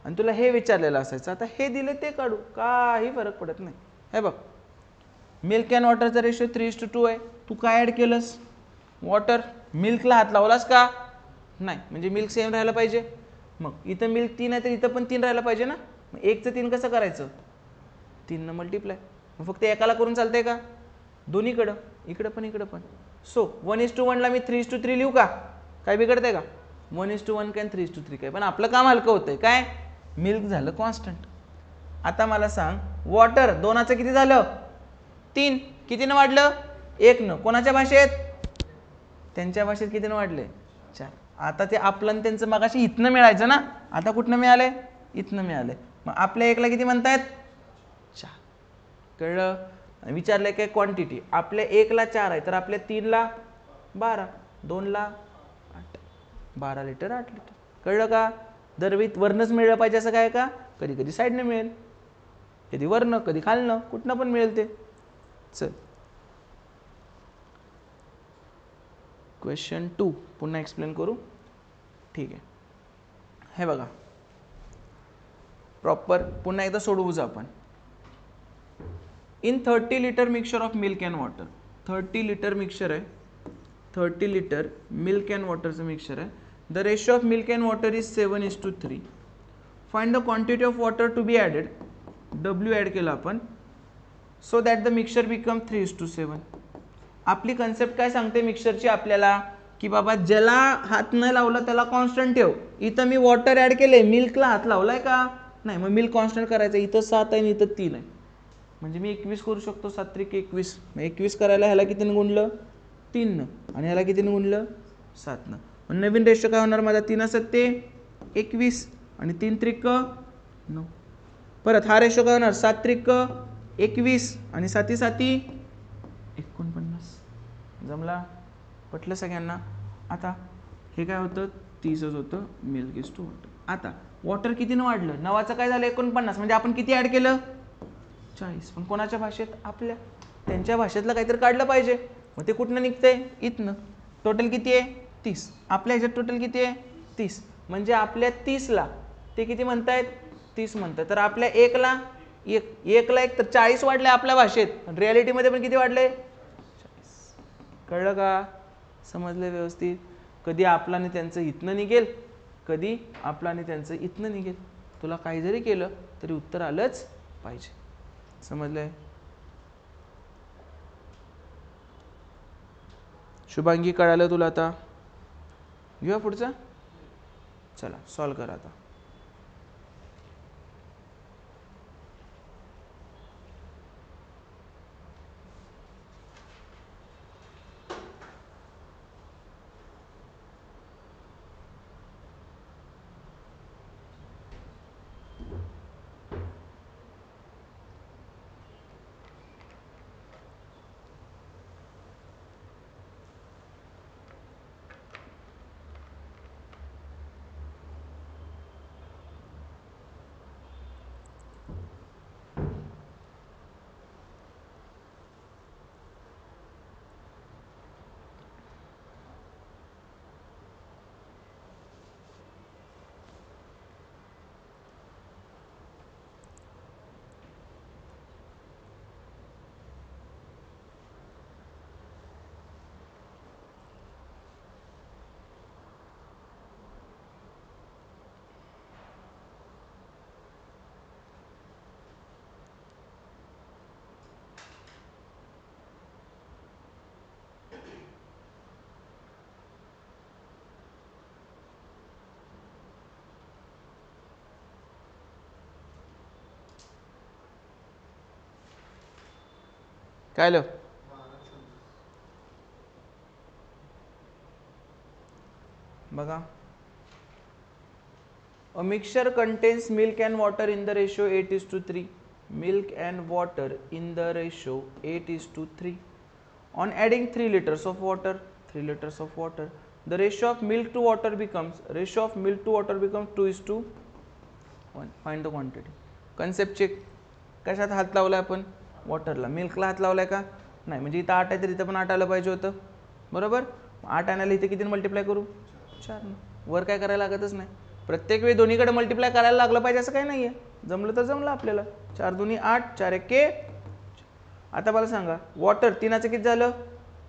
आणि तुला हे विचारलेलं असायचं, आता हे दिले ते काढू, काही फरक पडत नाही. हे बघ, मिल्क अँड वॉटरचा रेशो 3:2 आहे. तू काय ॲड केलंस? वॉटर. मिल्कला हात लावलास का? नाही, म्हणजे मिल्क सेम राहायला पाहिजे. मग इथं मिल्क 3 आहे तर इथं पण 3 राहायला पाहिजे ना. मग 1चं 3 कसं करायचं? 3 मल्टिप्लाय. मग फक्त एकाला करून चालतंय का? दोन्हीकडं, इकडं पण इकडं पण. सो 1:1 ला मी 3:3 लिहू का? काय बिघडतंय का? 1:1 काय 3:3 काय, पण आपलं काम हलकं होतंय. काय? मिल्क झालं कॉन्स्टंट. आता मला सांग, वॉटर 2चं किती झालं? 3. कितीनं वाढलं? 1नं. कोणाच्या भाषेत? त्यांच्या भाषेत कितीनं वाढले? 4. आता ते आपलं आणि त्यांचं मगाशी इथनं मिळायचं ना, आता कुठनं मिळालंय? इथनं मिळालंय. मग आपल्या 1ला किती म्हणतायत? 4. कळलं? विचारलंय काय क्वांटिटी. आपल्या 1ला 4 आहे तर आपल्या 3ला 12, 2ला 8, 12 लिटर 8 लिटर. कळलं का? दरवेळी वरनच मिळलं पाहिजे असं काय का? कधी कधी साईडने मिळेल, कधी वरनं, कधी खालनं, कुठनं पण मिळेल ते. चल, क्वेश्चन 2 पुन्हा एक्सप्लेन करू. ठीक आहे, हे बघा प्रॉपर पुन्हा एकदा सोडवूच आपण. In 30 liter mixture of milk and water, 30 liter mixture आहे, 30 liter मिल्क अँड वॉटरचं मिक्सचर आहे. The ratio of milk and water is 7:3. Find the quantity of water to be added, W add केलं आपण, so that the mixture become 3:7. आपली कन्सेप्ट काय सांगते मिक्सचरची आपल्याला, की बाबा ज्याला हात नाही लावला त्याला कॉन्स्टंट ठेव. इथं मी वॉटर ॲड केले, मिल्कला हात लावलाय का? नाही, मग मिल्क कॉन्स्टंट करायचं. इथं 7 आहे आणि इथं 3 आहे, म्हणजे मी 21 करू शकतो. 7 त्रिक 21. मग 21 करायला ह्याला कितीनं गुणलं? 3नं, आणि ह्याला कितीनं गुणलं? 7नं. नवीन रेशो काय होणार माझा 3 सत्ते 21 आणि 3 त्रिक 9. परत हा रेशो काय होणार 7 त्रिक 21 आणि 7 7 49. जमला? पटलं सगळ्यांना? आता हे काय होतं 30च होतं मिल्क इज टू वॉटर. आता वॉटर कितीनं वाढलं 9चं काय झालं 49 म्हणजे आपण किती ॲड केलं 40. पण कोणाच्या भाषेत आपल्या त्यांच्या भाषेतलं काहीतरी काढलं पाहिजे. मग ते कुठनं निघतंय इथनं. टोटल किती आहे 30. आपल्या ह्याच्यात टोटल किती आहे 30. म्हणजे आपल्या 30ला ते किती म्हणतायत 30 म्हणतात. तर आपल्या एकला एकला एक तर 40 वाढले आपल्या भाषेत. रियालिटीमध्ये पण किती वाढले 40. कळलं का? समजलं व्यवस्थित? कधी आपला आणि त्यांचं इथनं निघेल, कधी आपला आणि त्यांचं इथनं निघेल. तुला काही जरी केलं तरी उत्तर आलंच पाहिजे. समजलंय? शुभांगी कळालं तुला? आता घेऊया पुढचा. चला सॉल्व करा आता. काय लो बघा. A mixture contains milk and water in the ratio 8:3. Milk and water in the ratio 8:3. On adding 3 liters of water, the ratio of milk to water becomes 2:1. Find the quantity. Concept check. कशात हात लावलाय आपण वॉटरला. मिल्कला हात लावलाय का नाही. म्हणजे इथं 8 आहे तर इथं पण 8 आलं पाहिजे होतं. बरोबर. 8 आणायला इथे किती मल्टिप्लाय करू 4. वर काय करायला लागतच नाही. प्रत्येक वेळी दोन्हीकडे मल्टिप्लाय करायला लागलं पाहिजे असं काही नाहीये. जमलं तर जमलं आपल्याला. 4 2 8 4 1. आता मला सांगा वॉटर 3चं किती झालं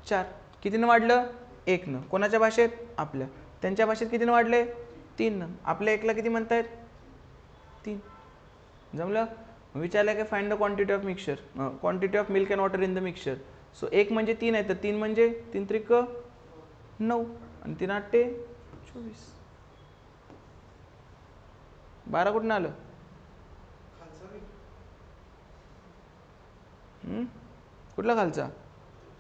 4. कितीनं वाढलं 1नं. कोणाच्या भाषेत आपल्या. त्यांच्या भाषेत कितीनं वाढले 3नं. आपल्या एकला किती म्हणतायत 3. जमलं. विचारलं की find the quantity of mixture, quantity of milk and water in the mixture. So 1 म्हणजे 3 आहे तर 3 म्हणजे 3 त्रिक 9 आणि 3 8 24. 12 कुठून आलं कुठला खालचा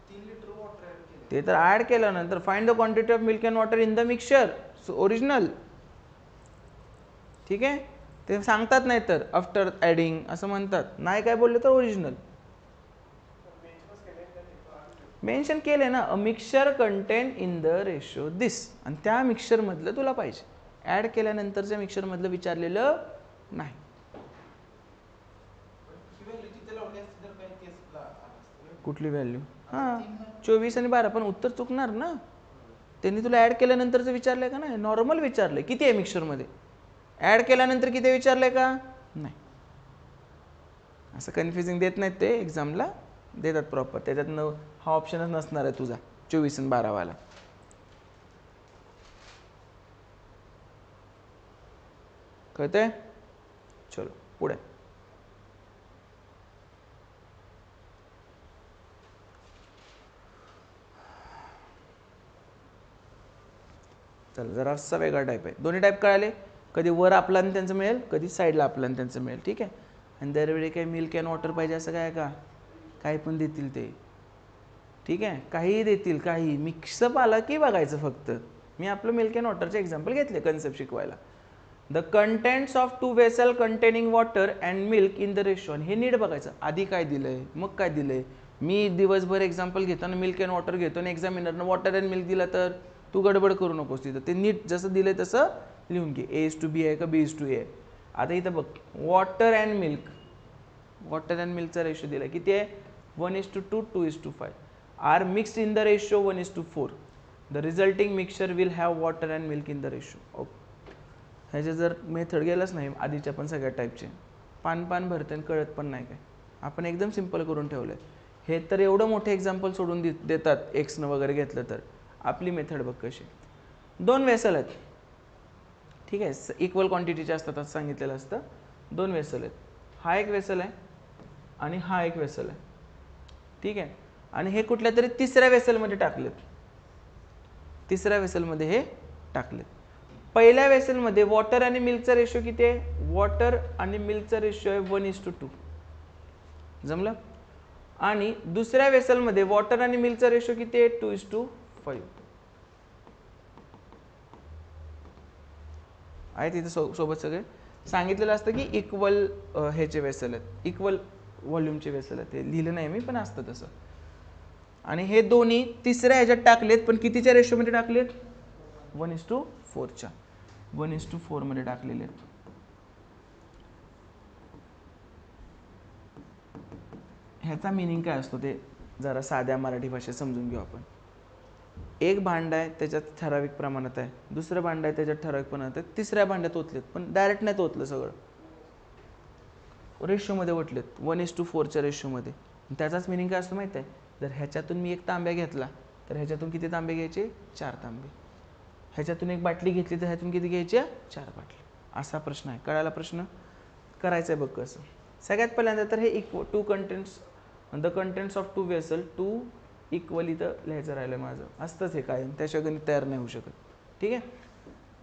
3 लिटर वॉटर ऍड केलं. ते तर ऍड केलं नंतर. Find the quantity of milk and water in the mixture. So original. ठीक आहे. ते सांगतात नाही तर आफ्टर ऍडिंग असं म्हणतात. नाही काय बोलले तर ओरिजिनल मेन्शन केले ना. A mixture contain in the ratio this. आणि त्या मिक्सचर मधलं तुला पाहिजे. ऍड केल्यानंतरच्या मिक्सचर मधलं विचारलेलं नाही. कुठली व्हॅल्यू. हां 24 आणि 12 पण उत्तर चुकणार ना. त्यांनी तुला ऍड केल्यानंतरचं विचारलंय का नाही. नॉर्मल विचारलंय किती आहे मिक्सचर मध्ये. ऍड केल्यानंतर किती विचारलंय का नाही. असं कन्फ्युजिंग देत नाहीत ते. एक्झामला देतात प्रॉपर. त्याच्यात हा ऑप्शनच नसणार आहे तुझा 24 आणि 12 वाला. कळतंय. चलो पुढे. चल जरासा वेगळा टाईप आहे. दोन्ही टाईप कळाले. कधी वर आपला आणि त्यांचं मिळेल, कधी साईडला आपला आणि त्यांचं मिळेल. ठीक आहे. आणि दरवेळी काही मिल्क अँड वॉटर पाहिजे असं काय का. काही पण देतील ते. ठीक आहे. काहीही देतील काही. मिक्सअप आला की बघायचं फक्त. मी आपलं मिल्क अँड वॉटरचे एक्झाम्पल घेतले कन्सेप्ट शिकवायला. The contents of 2 vessel containing water and milk in the ratio. हे नीट बघायचं, आधी काय दिलंय मग काय दिलंय. मी दिवसभर एक्झाम्पल घेताना मिल्क अँड वॉटर घेतो आणि एक्झामिनरनं वॉटर अँड मिल्क दिला तर तू गडबड करू नकोस तिथं. ते नीट जसं दिलंय तसं लिहून घे. A:B आहे का B:A आहे. आता इथं बघ water and milk, water and मिल्कचा रेशो दिला किती आहे 1:2 2:5 are mixed in the ratio 1:4. The resulting mixture will have water and milk in the ratio. Okay, ह्याचे जर मेथड गेलाच नाही आधीच्या पण सगळ्या टाईपचे पान भरते आणि कळत पण नाही काय. आपण एकदम सिम्पल करून ठेवलं आहे. हे तर एवढं मोठे एक्झाम्पल सोडून देतात एक्सनं वगैरे घेतलं तर. आपली मेथड बघ कशी. 2 वेसल आहेत, ठीक आहे, इक्वल क्वांटिटीचे असतात असं सांगितलेलं असतं. 2 वेसल आहेत, हा एक वेसल आहे आणि हा एक वेसल आहे, ठीक आहे. आणि हे कुठल्या तरी तिसऱ्या वेसलमध्ये टाकलेत, तिसऱ्या वेसलमध्ये हे टाकलेत. पहिल्या वेसलमध्ये वॉटर आणि मिल्कचा रेशो किती आहे, वॉटर आणि मिल्कचा रेशो आहे 1:2. जमलं. आणि दुसऱ्या वेसलमध्ये वॉटर आणि मिल्कचा रेशो किती आहे 2:5 आहे. तिथे सोबत सगळे सांगितलेलं असतं की इक्वल ह्याचे वेसल आहेत, इक्वल व्हॉल्यूमचे वेसल आहेत. ते लिहिलं नाही मी पण असतं तसं. आणि हे दोन्ही तिसऱ्या ह्याच्यात टाकलेत पण कितीच्या रेशोमध्ये टाकलेत 1:4च्या 1:4 मध्ये टाकलेले आहेत. ह्याचा मिनिंग काय असतो ते जरा साध्या मराठी भाषेत समजून घेऊ आपण. एक भांड आहे त्याच्यात ठराविक प्रमाणात आहे, दुसरं भांड आहे त्याच्यात ठराविक प्रमाणात आहे, तिसऱ्या भांड्यात ओतलेत पण डायरेक्ट नाही ओतलं, सगळं रेशोमध्ये ओतलेत 1:4च्या रेशोमध्ये. त्याचाच मिनिंग काय असतो माहिती आहे, जर ह्याच्यातून मी एक तांब्या घेतला तर ह्याच्यातून किती तांबे घ्यायचे 4 तांबे, ह्याच्यातून एक बाटली घेतली तर ह्यातून किती घ्यायच्या 4 बाटली. असा प्रश्न आहे. कळायला प्रश्न करायचा आहे बघ कसं. सगळ्यात पहिल्यांदा तर हे two contents, the contents of 2 vessel 2 equal इथं लिहायचं राहिलं माझं, असतंच हे कायम, त्याशिवाय गणित तयार नाही होऊ शकत, ठीक आहे.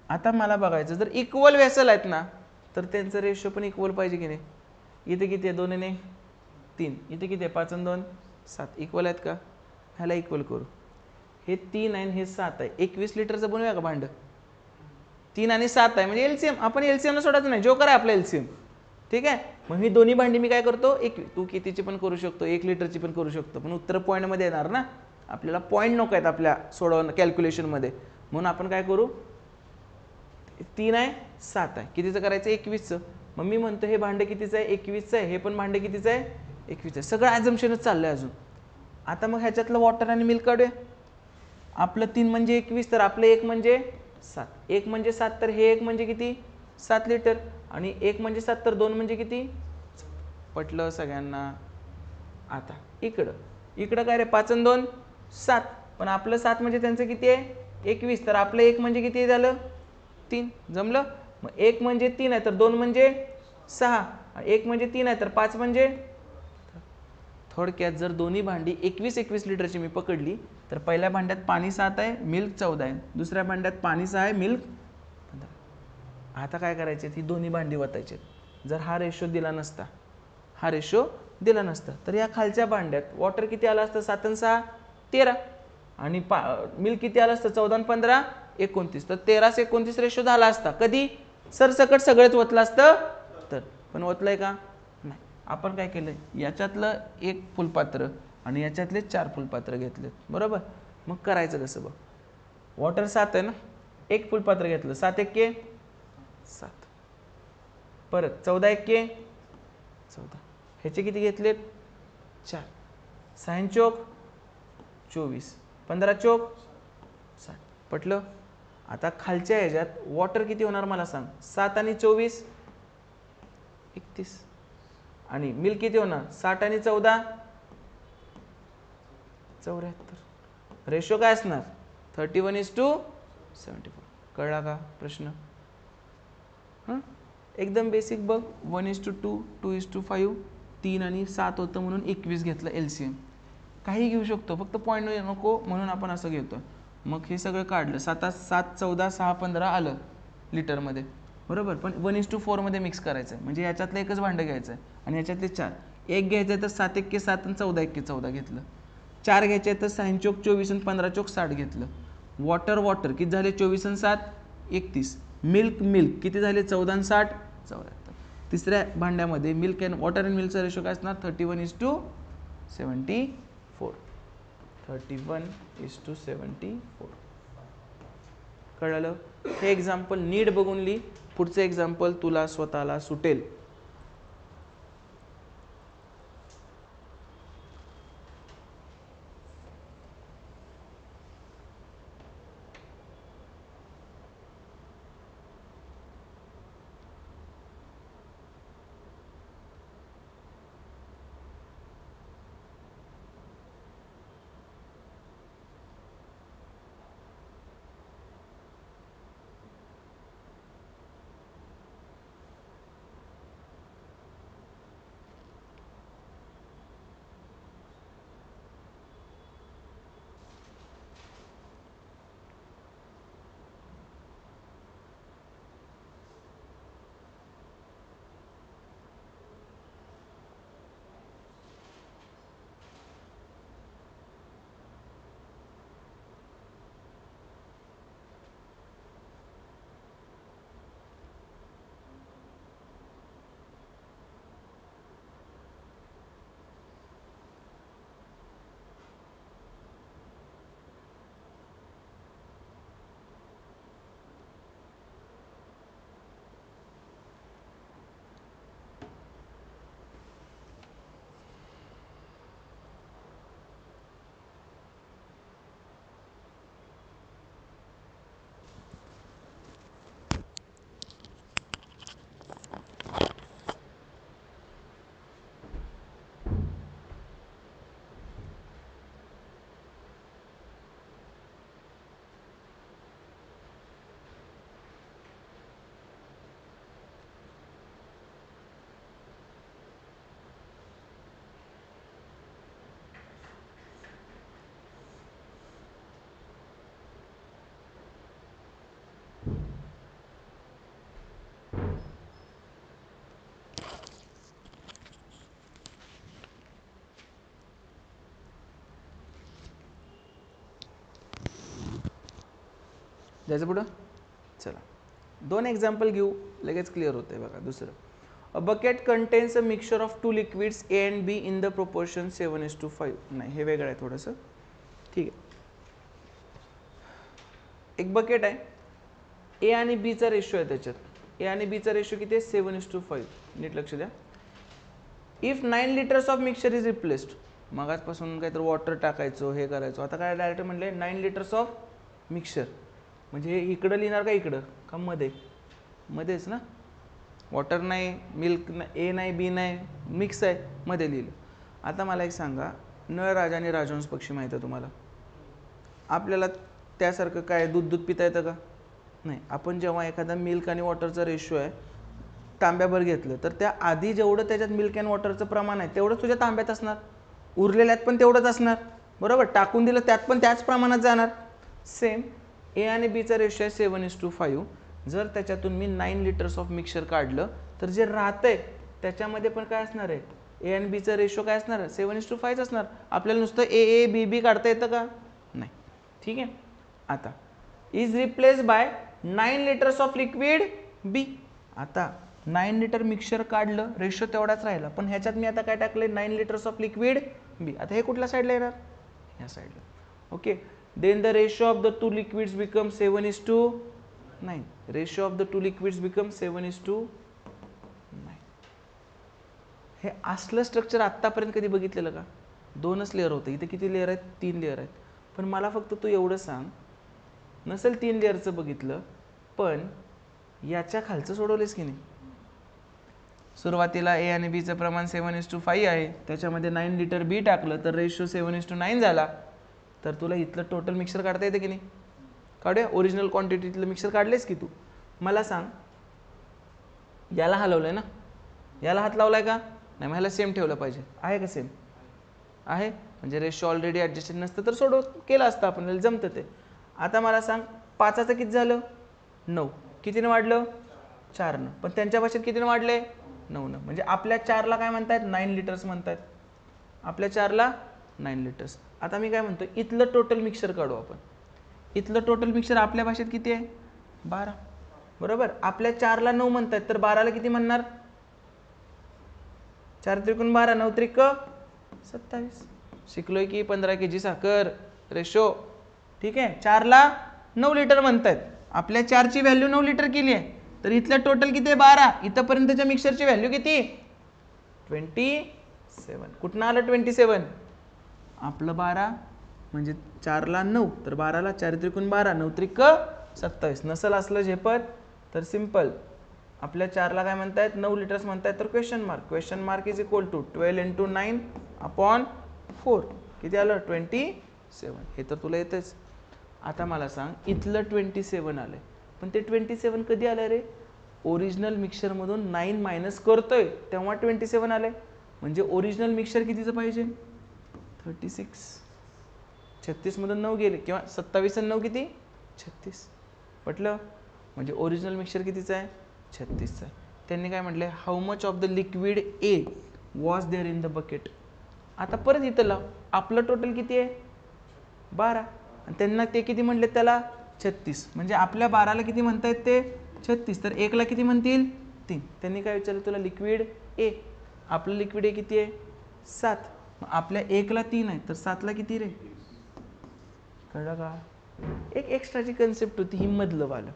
आता मला बघायचं जर इक्वल वेसल आहेत ना तर त्यांचं रेशो पण इक्वल पाहिजे की नाही. इथे किती आहे 2 आणि 3, इथे किती आहे 5 आणि 2 7, इक्वल आहेत का. ह्याला इक्वल करू, हे 3 आहे हे 7 आहे, 21 लिटरचं बनवूया का भांड. 3 आणि 7 आहे म्हणजे एलसीएम, आपण एलसीएमला सोडायचं नाही, जोकर आहे आपला एलसीएम, ठीक आहे. मग ही दोन्ही भांडी मी काय करतो, तू कितीची पण करू शकतो, 1 लिटरची पण करू शकतो, पण उत्तर पॉईंटमध्ये येणार ना. आपल्याला पॉईंट नको आहेत आपल्या सोडवणं कॅल्क्युलेशनमध्ये, म्हणून आपण काय करू 3 आहे 7 आहे, कितीचं करायचं 21चं. मग मी म्हणतो हे भांडं कितीचं आहे 21चं आहे, हे पण भांडं कितीचं आहे 21 आहे. सगळं ॲझम्पशनच चाललंय अजून. आता मग ह्याच्यातलं वॉटर आणि मिल्क काढूया. आपलं 3 म्हणजे 21 तर आपलं 1 म्हणजे 7, 1 म्हणजे 7 तर हे 1 म्हणजे किती 7 लिटर आणि 1 म्हणजे 7 तर 2 म्हणजे किती. पटलं सगळ्यांना. आता इकडं काय रे 5 आणि 2 7, पण आपलं 7 म्हणजे त्यांचं किती आहे 21 तर आपलं 1 म्हणजे किती झालं 3. जमलं. मग 1 म्हणजे 3 आहे तर 2 म्हणजे 6, 1 म्हणजे 3 आहे तर 5 म्हणजे. थोडक्यात जर दोन्ही भांडी 21 लिटरची मी पकडली तर पहिल्या भांड्यात पाणी 7 आहे मिल्क 14 आहे, दुसऱ्या भांड्यात पाणी 6 आहे मिल्क 15. आता काय करायचे, ही दोन्ही भांडी वतायचे. जर हा रेशो दिला नसता, हा रेशो दिला नसता तर या खालच्या भांड्यात वॉटर किती आलं असतं 7 आणि 6 13 आणि मिल्क किती आलं असतं 14 आणि 15 29, तर 13:29 रेशो झाला असता. कधी सरसकट सगळंच ओतलं असतं तर, पण ओतलंय का नाही. आपण काय केलंय याच्यातलं 1 फुलपात्र आणि याच्यातले 4 फुलपात्र घेतलेत, बरोबर. मग करायचं कसं बघ, वॉटर 7 आहे ना, 1 फुलपात्र घेतलं 7 1 7, परत 14 1 14, ह्याचे किती घेतलेत 4, 6 चोक 24, 15 चोक 60. पटलं. आता खालच्या ह्याच्यात वॉटर किती होणार मला सांग, 7 आणि 24 31 आणि मिल्क किती होणार 60 आणि 14 74. रेशो काय असणार 31:74. कळला का प्रश्न. एकदम बेसिक बघ. 1:2 2:5 3 आणि 7 होतं म्हणून 21 घेतलं एलसीएम. काही घेऊ शकतो फक्त पॉईंट नको म्हणून आपण असं घेतो. मग हे सगळं काढलं 7 14 6 15 आलं लिटरमध्ये, बरोबर. पण 1:4 मध्ये मिक्स करायचं आहे म्हणजे याच्यातलं एकच भांडं घ्यायचं आहे आणि याच्यातले 4. 1 घ्यायचं आहे तर 7 1 7 आणि 14 1 14 घेतलं. 4 घ्यायचे तर 6 चोक 24 आणि 15 चोक 60 घेतलं. वॉटर वॉटर किती झाले 24 आणि 7 31, मिल्क मिल्क किती झाले 14 आणि 60 74. तिसऱ्या भांड्यामध्ये मिल्क अँड वॉटर अँड मिल्कचा रेशो काय असणार 31:74. 31:74. कळलं? हे एक्झाम्पल नीट बघून लिही, पुढचं एक्झाम्पल तुला स्वतःला सुटेल. जायचं पुढं. चला 2 एक्झाम्पल घेऊ, लगेच क्लिअर होतंय बघा. दुसरं, a bucket contains a mixture of 2 liquids A and B in the proportion 7:5. नाही, हे वेगळं आहे थोडंसं. ठीक आहे, एक बकेट आहे, ए आणि बीचा रेशो आहे त्याच्यात. ए आणि बीचा रेशो किती आहे 7:5. नीट लक्ष द्या. If 9 litres of mixture is replaced, मगाचपासून काहीतरी वॉटर टाकायचो हे करायचो, आता काय डायरेक्ट म्हणले 9 लिटर्स ऑफ मिक्सचर. म्हणजे हे इकडं लिहिणार का इकडं का मध्ये? मध्येच ना, वॉटर नाही, मिल्क ए नाही, बी नाही, मिक्स आहे, मध्ये लिहिलं. आता मला एक सांगा, नळ राजा आणि राजहंस पक्षी माहीत आहे तुम्हाला? आपल्याला त्यासारखं काय दूध पिता येतं का? नाही. आपण जेव्हा एखादा मिल्क आणि वॉटरचा रेशो आहे तांब्याभर घेतलं, तर त्या आधी जेवढं त्याच्यात मिल्क अँड वॉटरचं प्रमाण आहे तेवढंच तुझ्या तांब्यात असणार, उरलेल्यात पण तेवढंच असणार, बरोबर. टाकून दिलं त्यात पण त्याच प्रमाणात जाणार. सेम ए आणि बीचा रेशो आहे 7:5. जर त्याच्यातून मी 9 लिटर्स ऑफ मिक्सचर काढलं तर जे राहतंय त्याच्यामध्ये पण काय असणार आहे, ए आणि बीचा रेशो काय असणार आहे 7:5 असणार. आपल्याला नुसतं ए बी बी काढता येतं का? नाही. ठीक आहे. आता is replace by 9 litres of liquid B. आता 9 लिटर मिक्सचर काढलं, रेशो तेवढाच राहिला, पण ह्याच्यात मी आता काय टाकले 9 लिटर्स ऑफ लिक्विड बी. आता हे कुठल्या साईडला येणार? ह्या साईडला. Okay. Then the ratio of the 2 liquids becomes 7:9. Ratio of the 2 liquids becomes 7:9. हे असलं स्ट्रक्चर आत्तापर्यंत कधी बघितलेलं का? 2च लेअर होतं. इथे किती लेअर आहेत? 3 लेअर आहेत. पण मला फक्त तू एवढं सांग, नसेल 3 लेअरचं बघितलं, पण याच्या खालचं सोडवलेस की नाही? सुरुवातीला ए आणि बीचं प्रमाण 7:5 आहे, त्याच्यामध्ये 9 लिटर बी टाकलं तर रेशो 7:9 झाला. तर तुला इथलं टोटल मिक्सर काढता येते की नाही? काढूया. ओरिजिनल क्वांटिटीतलं मिक्सर काढलेस की तू? मला सांग, याला हलवलंय ना, याला हात लावलाय का? नाही. मग ह्याला सेम ठेवलं पाहिजे. आहे का सेम? आहे. म्हणजे रेशो ऑलरेडी ॲडजस्टेड नसतं तर सोडव केलं असतं आपण, जमतं ते. आता मला सांग, 5चं किती झालं? 9. कितीनं वाढलं? 4नं. पण त्यांच्या भाषेत कितीनं वाढले? 9नं. म्हणजे आपल्या 4ला काय म्हणतायत? 9 लिटर्स म्हणतायत. आपल्या 4ला 9 लिटर्स. आता मी काय म्हणतो, इथलं टोटल मिक्सचर काढू आपण. इथलं टोटल मिक्सर आपल्या भाषेत किती आहे 12 बरोबर. आपल्या 4ला 9 म्हणतात तर 12ला किती म्हणणार 4 त्रिकोण 12 9 त्रिक 27. शिकलोय की 15 kg साखर रेशो. ठीक आहे 4ला 9 लिटर म्हणतात आपल्या 4ची व्हॅल्यू 9 लिटर केली आहे तर इथलं टोटल किती आहे 12. इथपर्यंतच्या मिक्सरची व्हॅल्यू किती 27. कुठनं आलं 27 आपलं 12 म्हणजे 4ला 9 तर 12ला 4 त्रिकोण 12 9 त्रिक 27. नसल असलं झेपत तर सिम्पल आपल्या 4ला काय म्हणतायत 9 लिटर्स म्हणतायत तर question mark is equal to 12 × 9 upon 4 किती आलं 27. हे तर तुला येतेच. आता मला सांग इथलं 27 आलंय पण ते 27 कधी आलं रे ओरिजिनल मिक्सरमधून 9 मायनस करतोय तेव्हा 27 आलंय म्हणजे ओरिजिनल मिक्सर कितीचं पाहिजे 36. 36 मधून 9 गेले किंवा 27 आणि 9 किती 36 पटलं. म्हणजे ओरिजिनल मिक्सर कितीचं आहे 36चं आहे. त्यांनी काय म्हटलंय how much of the liquid A was there in the bucket. आता परत इथं लाव आपलं टोटल किती आहे 12 आणि त्यांना ते किती म्हणले त्याला 36 म्हणजे आपल्या 12ला किती म्हणतायत ते 36 तर 1ला किती म्हणतील 3. त्यांनी काय विचारलं तुला लिक्विड ए आपलं लिक्विड ए किती आहे 7 आपल्या 1ला 3 आहे तर 7ला किती रे कळलं का. एक एक्स्ट्राची कन्सेप्ट होती ही मधलं वालं.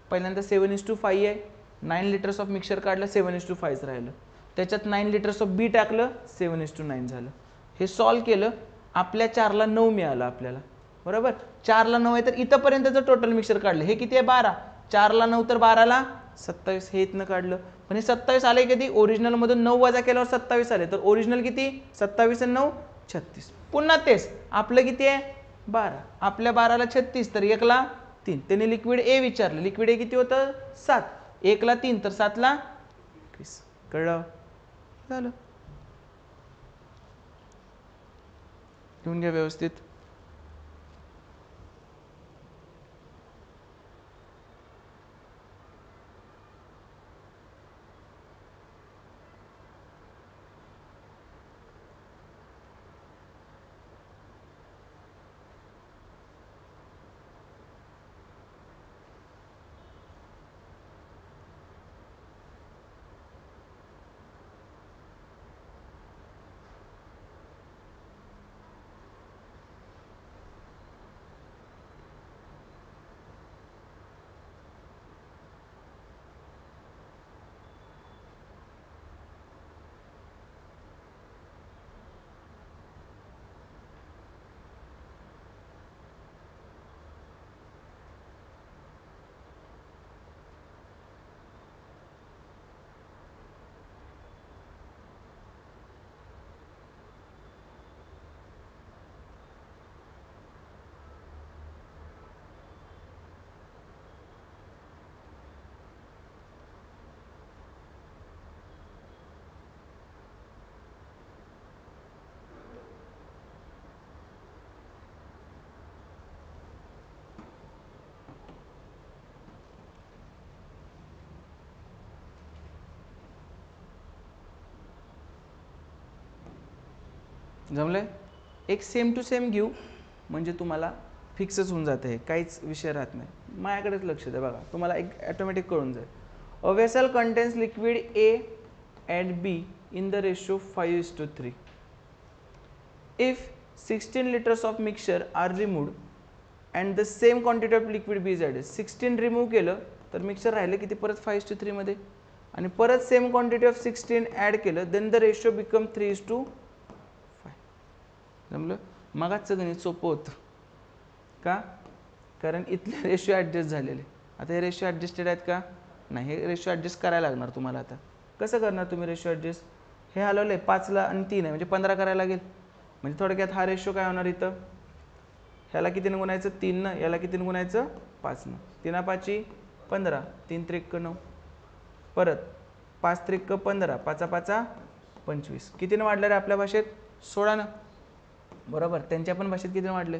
पहिल्यांदा 7:5 आहे 9 लिटर्स ऑफ मिक्सर काढलं 7:5 राहिलं त्याच्यात 9 लिटर्स ऑफ बी टाकलं 7:9 झालं. हे सॉल्व केलं आपल्या 4ला 9 मिळालं आपल्याला बरोबर. 4ला 9 आहे तर इथंपर्यंतचं टोटल मिक्सर काढलं हे किती आहे 12 4ला 9 तर 12ला 27 हे इथनं काढलं पण हे 27 आले कधी ओरिजिनल मधून 9 वजा केल्यावर 27 आले तर ओरिजिनल किती 27 आणि 9 36. पुन्हा तेच आपलं किती आहे 12 आपल्या 12ला 36 तर 1ला 3. त्यांनी लिक्विड ए विचारलं लिक्विड ए किती होतं 7 1ला 3 तर 7ला 21. कळलं झालं. घेऊन घ्या व्यवस्थित. जमलंय. एक सेम टू सेम घेऊ म्हणजे तुम्हाला फिक्सच होऊन जातं. हे काहीच विषय राहत नाही. माझ्याकडेच लक्ष द्या बघा तुम्हाला एक ऑटोमॅटिक कळून जाईल. A vessel contains liquid A and B in the ratio 5:3. If 16 liters of mixture are removed and the same quantity of liquid B is added. 16 remove केलं तर मिक्सचर राहिलं किती परत 5:3 मध्ये आणि परत सेम क्वांटिटी ऑफ 16 ॲड केलं देन द रेशो बिकम 3:5. जमलं. मगाचं गणित सोपं होतं का कारण इथले रेशो ॲडजस्ट झालेले. आता हे रेशो ॲडजस्टेड आहेत का नाही हे रेशो ॲडजस्ट करायला लागणार तुम्हाला. आता कसं करणार तुम्ही रेशो ॲडजस्ट हे हलवलं आहे 5ला आणि 3 आहे म्हणजे 15 करायला लागेल. म्हणजे थोडक्यात हा रेशो काय होणार इथं ह्याला कितीनं गुणायचं 3नं याला कितीनं गुणायचं 5नं. 3 5 15 3 त्रिक 9 परत 5 त्रिक 15 5 5 25 कितीनं वाढलं रे आपल्या भाषेत 16नं बरोबर. त्यांच्या पण भाषेत कितीनं वाढले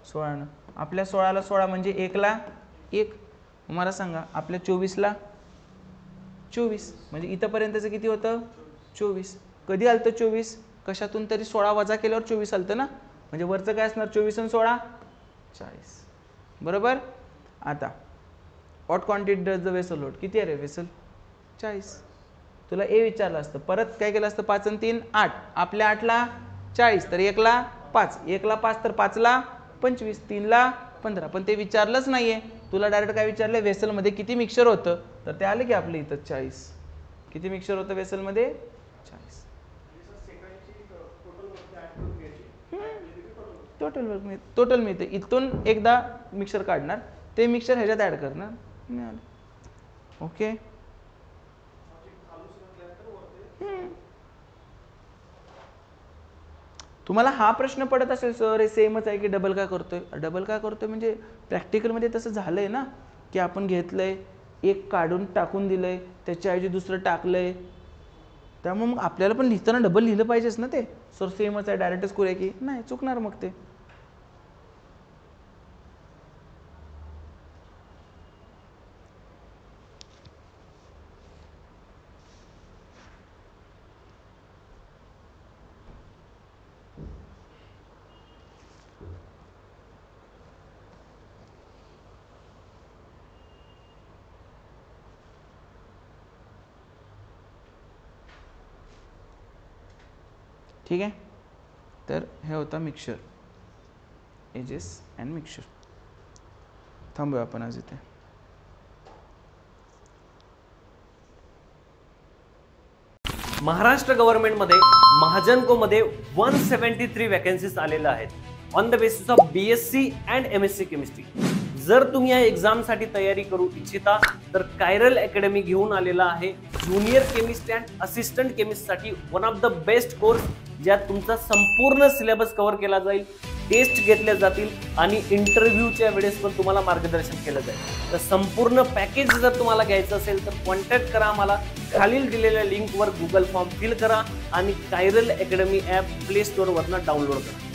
16नं. आपल्या 16ला 16 म्हणजे 1ला 1. मला सांगा आपल्या 24ला 24 म्हणजे इथंपर्यंतचं किती होतं 24. कधी आलतं 24 कशातून तरी 16 वजा केल्यावर 24 आलतं ना म्हणजे वरचं काय असणार 24 आणि 16 40. बरोबर. आता what quantity does the vessel load, किती आहे रे वेसल, 40. तुला ए विचारलं असतं, परत काय केलं असतं, 5 आणि 3 8, आपल्या 8ला 40, तर 1ला 5, 1ला 5 तर 5ला 25, 3ला 15, पण ते विचारलंच नाहीये. तुला डायरेक्ट काय विचारलं, वेसलमध्ये किती मिक्सचर होतं, तर ते आले की आपल्या इथं 40. किती मिक्सचर होतं वेसलमध्ये, 40. टोटल मिळते. इथून एकदा मिक्सर काढणार, ते मिक्सर ह्याच्यात ऍड करणार, मिळालं. ओके. तुम्हाला हा प्रश्न पडत असेल सर हे सेमच आहे की डबल का करतोय. डबल का करतोय म्हणजे प्रॅक्टिकलमध्ये तसं झालंय ना, की आपण घेतलंय एक काढून टाकून दिलंय, त्याच्याऐवजी दुसरं टाकलंय, त्यामुळे मग आपल्याला पण लिहिताना डबल लिहिलं पाहिजेच ना. ते सर सेमच आहे डायरेक्टच करूया की नाही, चुकणार मग ते. ठीक आहे. तर हे होता मिक्सचर, एजेस अँड मिक्सचर. थांबूया आपण आज इथे. महाराष्ट्र गव्हर्नमेंटमध्ये महाजनकोमध्ये 173 वॅकन्सीज आलेल्या आहेत on the basis of BSc and MSc chemistry. जर तुम्ही या एक्झामसाठी तयारी करू इच्छिता तर कायरल अकॅडमी घेऊन आलेला आहे ज्युनियर केमिस्ट अँड असिस्टंट केमिस्टसाठी one of the best course, ज्यात तुमचा संपूर्ण सिलेबस कव्हर केला जाईल, टेस्ट घेतल्या जातील आणि इंटरव्ह्यूच्या वेळेस पण तुम्हाला मार्गदर्शन केलं जाईल. तर संपूर्ण पॅकेज जर तुम्हाला घ्यायचं असेल तर कॉन्टॅक्ट करा आम्हाला. खालील दिलेल्या लिंकवर गुगल फॉर्म फिल करा आणि कायरल अकॅडमी ॲप प्ले स्टोअरवरनं डाउनलोड करा.